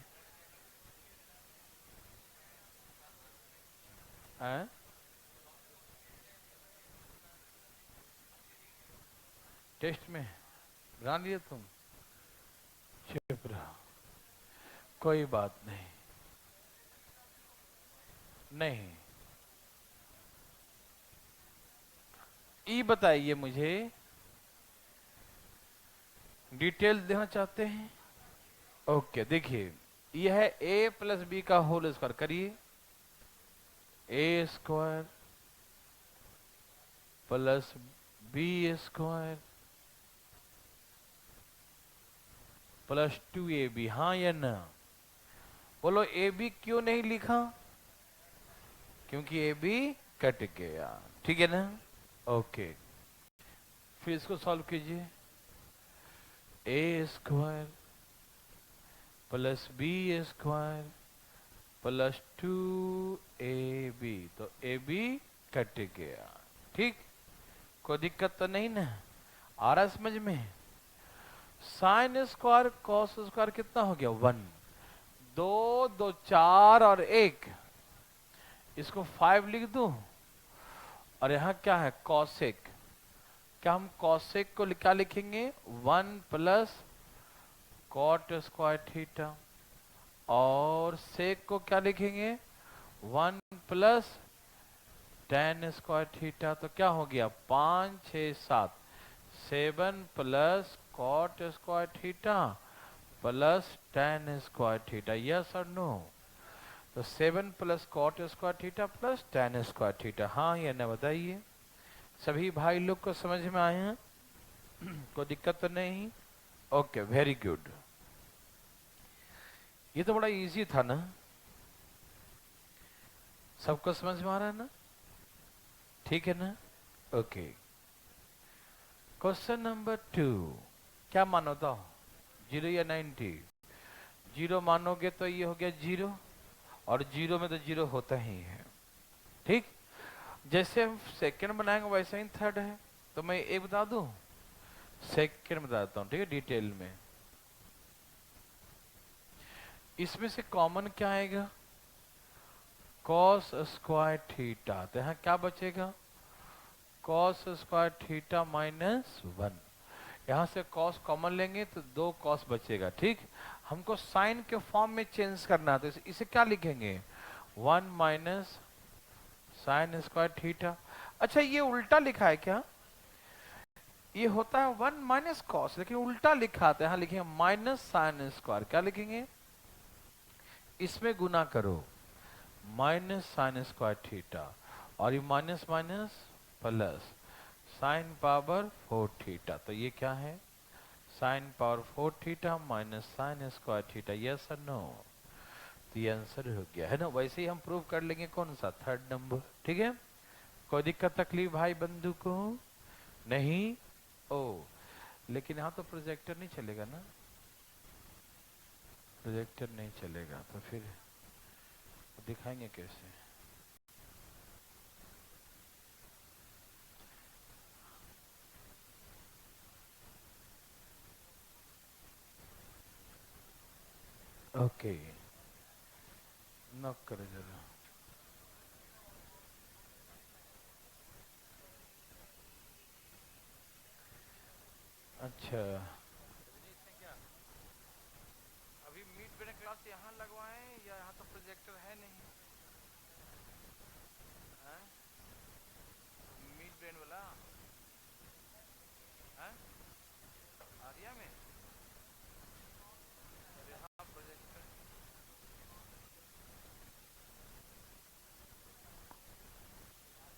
आ? टेस्ट में बना लिए तुम? चुप रहो, कोई बात नहीं। नहीं, ये बताइए मुझे, डिटेल देना चाहते हैं? ओके, देखिए यह है a प्लस बी का होल स्क्वायर, करिए। A square plus B square plus 2ab, हाँ या ना? बोलो ए बी क्यों नहीं लिखा? क्योंकि ए बी कट गया, ठीक है ना? ओके, फिर इसको सॉल्व कीजिए। A square plus B square plus 2ab, तो ए बी कट गया, ठीक? कोई दिक्कत तो नहीं ना? आ रहा समझ में? साइन स्क्वायर कॉस स्क्वायर कितना हो गया? 1, 2 2 4 और 1, इसको 5 लिख दूं। और यहाँ क्या है? कॉसेक। क्या हम कॉसेक को क्या लिखेंगे? 1 प्लस कॉट स्क्वायर थीटा। और सेक को क्या लिखेंगे? 1 प्लस tan स्क्वायर थीटा। तो क्या हो गया? 5 6 7, 7 plus cot square theta plus tan square theta, yes और नो? तो 7 plus cot square theta plus tan square theta, हाँ या ना? बताइए, सभी भाई लोग को समझ में आए हैं? कोई दिक्कत तो नहीं? Okay, very good. ये तो बड़ा इजी था ना, सबको समझ में आ रहा है ना? ठीक है ना? Okay, question number 2। क्या मानो तो, 0 या 90? 0 मानोगे तो ये हो गया 0, और 0 में तो 0 होता ही है। ठीक, जैसे हम सेकंड बनाएंगे वैसे ही थर्ड है। तो मैं एक बता दूं, सेकंड बता देता हूं, ठीक है, डिटेल में। इसमें से कॉमन क्या आएगा? Cos square theta. तो यहाँ क्या बचेगा? Cos square theta minus 1। यहाँ से कॉस कॉमन लेंगे तो 2 कॉस बचेगा। ठीक, हमको साइन के फॉर्म में चेंज करना है, तो इसे क्या लिखेंगे? 1 माइनस साइन स्क्वायर थीटा। अच्छा, ये उल्टा लिखा है क्या? ये होता है 1 माइनस कॉस, लेकिन उल्टा लिखा था। यहाँ लिखेंगे माइनस साइन स्क्वायर। क्या लिखेंगे? इसमें गुना करो, माइनस साइन स्क्वायर थीटा, और ये minus minus plus sine power 4 theta. तो ये क्या है? Sine power 4 theta minus sine square theta. Yes और नो? तो ये आंसर हो गया है ना। वैसे ही हम प्रूव कर लेंगे कौन सा? Third number. ठीक है, कोई दिक्कत तकलीफ भाई बंधु को नहीं? ओ, लेकिन यहाँ तो प्रोजेक्टर नहीं चलेगा ना, प्रोजेक्टर नहीं चलेगा तो फिर दिखाएंगे कैसे? ओके, नॉक करो जरा। अच्छा, अभी मीट ब्रेन क्लास यहाँ लगवाएं या यहाँ तो प्रोजेक्टर है नहीं? हैं? मीट ब्रेन वाला है आर्या में, और यहाँ प्रोजेक्टर।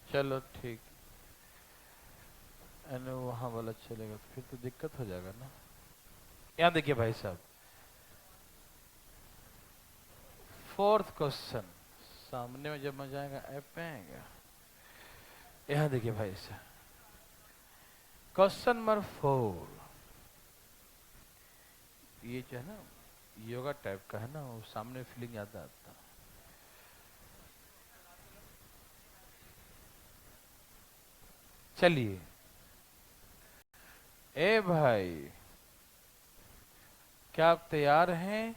चलो ठीक, एंड वहाँ वाला चलेगा तो फिर तो दिक्कत हो जाएगा ना। यहाँ देखिए भाई साहब, फोर्थ क्वेश्चन सामने में जब मजा आएगा ऐप पे आएगा। यहाँ देखिए भाई साहब, क्वेश्चन नंबर 4। ये जो है ना योगा टाइप का है ना, वो सामने फीलिंग याद आता। चलिए, ए भाई क्या आप तैयार हैं?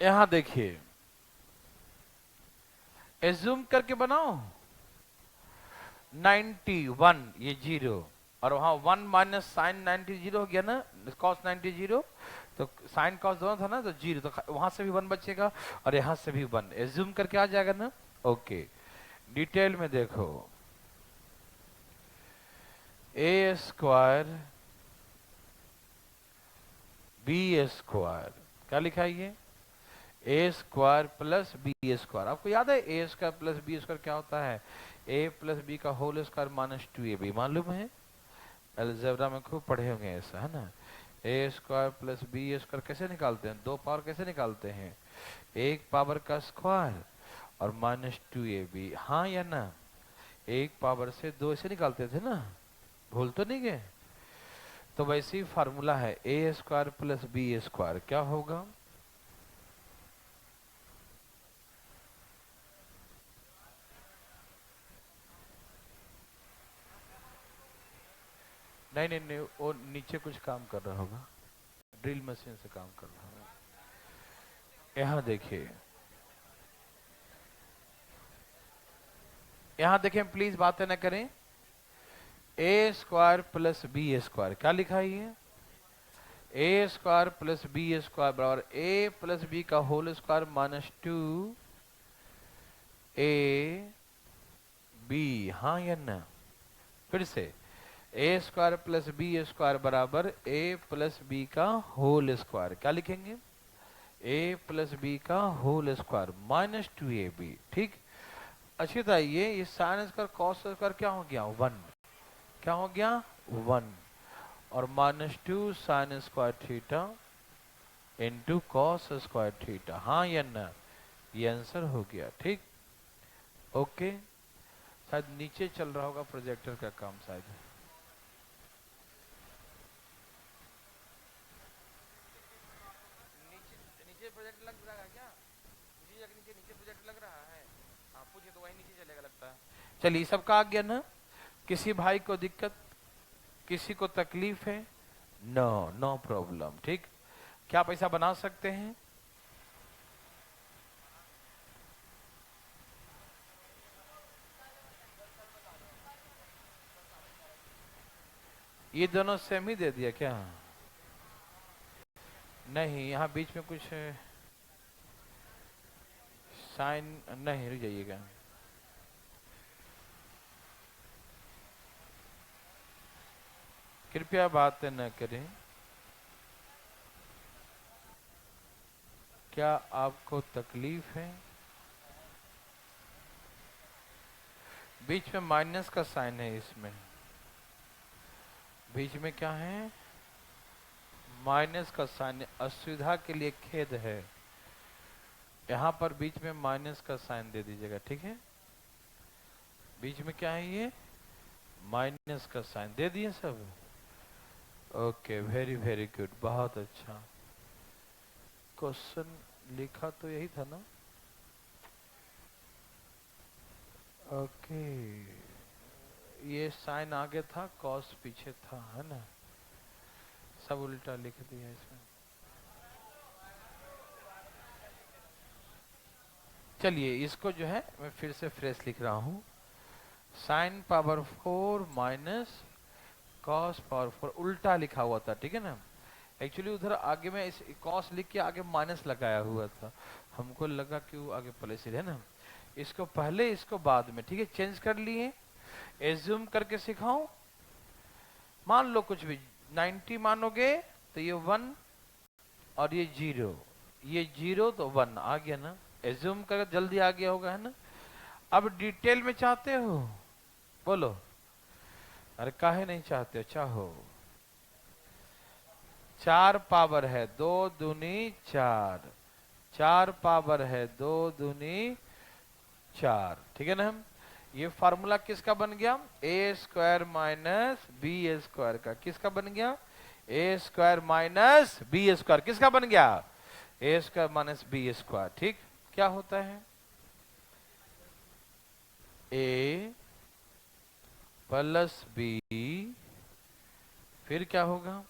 यहां देखिए, एज्यूम करके बनाओ 91 ये 0, और वहां 1 माइनस साइन 90 0 हो गया ना, कॉस 90 0। तो साइन कॉस दोनों था ना, तो 0, तो वहां से भी 1 बचेगा और यहां से भी 1। एज्यूम करके आ जाएगा ना। ओके, डिटेल में देखो, ए स्क्वायर बी स्क्वायर, क्या लिखा है ये? ए स्क्वायर प्लस बी स्क्वायर। आपको याद है a square plus B square क्या होता है? ए प्लस बी का होल स्क्वायर माइनस 2ab, मालूम है? अलजेब्रा में खूब पढ़े होंगे ऐसा, है ना? A square plus B square कैसे निकालते हैं? 2 पावर कैसे निकालते हैं? 1 पावर का स्क्वायर और माइनस 2ab, हाँ या ना? 1 पावर से 2 ऐसे निकालते थे ना, भूल तो नहीं गए? तो वैसे ही फार्मूला है, a square plus B square क्या होगा? नहीं नहीं नहीं, वो नीचे कुछ काम कर रहा होगा, ड्रिल मशीन से काम कर रहा होगा। यहाँ देखिए, यहाँ देखें प्लीज, बातें ना करें। A square plus B square क्या लिखा है ये? ए स्क्वायर प्लस बी स्क्वायर बराबर ए प्लस बी का whole square minus 2 A B, हाँ या ना? फिर से, A square plus B square बराबर ए प्लस बी का होल स्क्वायर, क्या लिखेंगे? ए प्लस बी का होल स्क्वायर माइनस 2ab। ठीक, अच्छी तरह ये साइन स्क्वायर कॉस स्क्वायर क्या हो गया? 1। क्या हो गया 1 और -2 sign square theta into cos square theta, हाँ या ना, ये आंसर हो गया। ठीक, ओके। शायद नीचे चल रहा होगा प्रोजेक्टर का काम शायद। नीचे प्रोजेक्ट लग रहा है क्या? नीचे प्रोजेक्ट लग रहा है? हाँ पूछे तो वही नीचे चलेगा लगता है। चलिए सबका आ गया ना? किसी भाई को दिक्कत, किसी को तकलीफ है? No, no problem. ठीक, क्या पैसा बना सकते हैं? ये दोनों सेम ही दे दिया क्या? नहीं, यहाँ बीच में कुछ साइन नहीं, रुक जाइएगा। कृपया बात न करें। क्या आपको तकलीफ है? बीच में माइनस का साइन है, इसमें बीच में क्या है? माइनस का साइन। असुविधा के लिए खेद है, यहाँ पर बीच में माइनस का साइन दे दीजिएगा। ठीक है, बीच में क्या है? ये माइनस का साइन दे दिए सब। ओके, वेरी वेरी गुड, बहुत अच्छा। क्वेश्चन लिखा तो यही था ना? ओके, ये साइन आगे था, कॉस पीछे था, है ना? सब उल्टा लिख दिया इसमें। चलिए इसको जो है मैं फिर से फ्रेश लिख रहा हूं। Sine power 4 minus cos power 4, उल्टा लिखा हुआ था, ठीक है ना? एक्चुअली उधर आगे में इस कॉस लिख के आगे माइनस लगाया हुआ था, हमको लगा कि वो आगे प्लस ही है ना। इसको पहले इसको बाद में, ठीक है, चेंज कर लिए। एज्यूम करके सिखाऊं? मान लो कुछ भी 90 मानोगे तो ये 1 और ये 0, ये 0 तो 1 आ गया ना। एज्यूम कर जल्दी आ गया होगा, है ना? अब डिटेल में चाहते हो? बोलो। अरे काहे नहीं चाहते हो? चाहो। 4 पावर है 2 दूनी 4, 4 पावर है 2 दूनी 4, ठीक है ना? हम ये फार्मूला किसका बन गया? A square minus b square का। किसका बन गया? A square minus b square. किसका बन गया? A square minus b square. ठीक, क्या होता है? ए प्लस बी, फिर क्या होगा?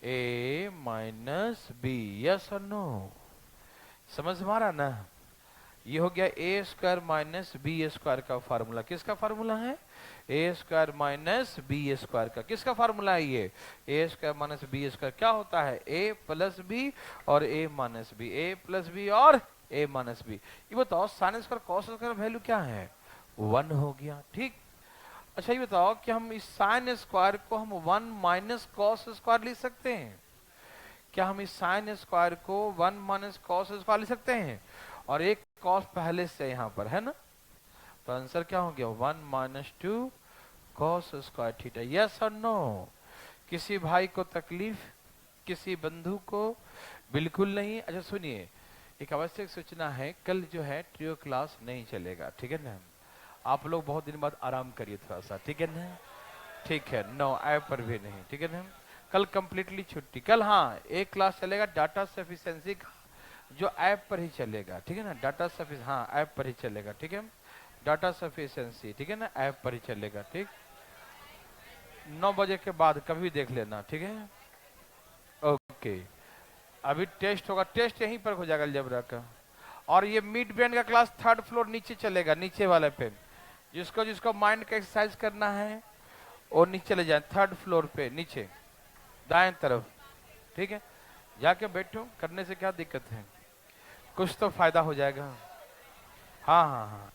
ए माइनस बी। यस और नो? समझ में आ रहा ना? ये हो गया a square minus b square का फार्मूला। किसका फार्मूला है? A square minus b square का। किसका फार्मूला है ये? ए स्क्वायर माइनस बी स्क्वायर। क्या होता है? ए प्लस बी और a minus b, a plus b और ए माइनस बी। ये बताओ sine square cos square value क्या है? 1 हो गया। ठीक, अच्छा ये बताओ कि हम इस साइन स्क्वायर को हम 1 माइनस कॉस स्क्वायर लिख सकते हैं? क्या हम इस साइन स्क्वायर को 1 माइनस कॉस स्क्वायर लिख सकते हैं? और एक कॉस पहले से यहाँ पर है ना, तो आंसर क्या हो गया? 1 minus 2 cos square theta. Yes और नो? किसी भाई को तकलीफ, किसी बंधु को? बिल्कुल नहीं। अच्छा सुनिए, एक आवश्यक सूचना है, कल जो है ट्रियो क्लास नहीं चलेगा, ठीक है ना? आप लोग बहुत दिन बाद आराम करिए थोड़ा सा, ठीक है ना? ठीक है, नो ऐप पर भी नहीं, ठीक है ना? कल कंप्लीटली छुट्टी। कल हाँ एक क्लास चलेगा डाटा सफिशिएंसी का, जो ऐप पर ही चलेगा, ठीक है ना? डाटा सफिश हाँ ऐप पर ही चलेगा, ठीक है? डाटा सफिशिएंसी, ठीक है ना? ऐप पर ही चलेगा। ठीक, 9 बजे के बाद कभी देख लेना, ठीक है? ओके, अभी टेस्ट होगा, टेस्ट यहीं पर हो जाएगा अलजेब्रा का। और ये मिड ब्रेन का क्लास 3rd फ्लोर नीचे चलेगा, नीचे वाले पे। जिसको जिसको माइंड का एक्सरसाइज करना है वो नीचे चले जाए, 3rd फ्लोर पे नीचे दाएं तरफ, ठीक है? जाके बैठो, करने से क्या दिक्कत है? कुछ तो फायदा हो जाएगा। हाँ हाँ हाँ।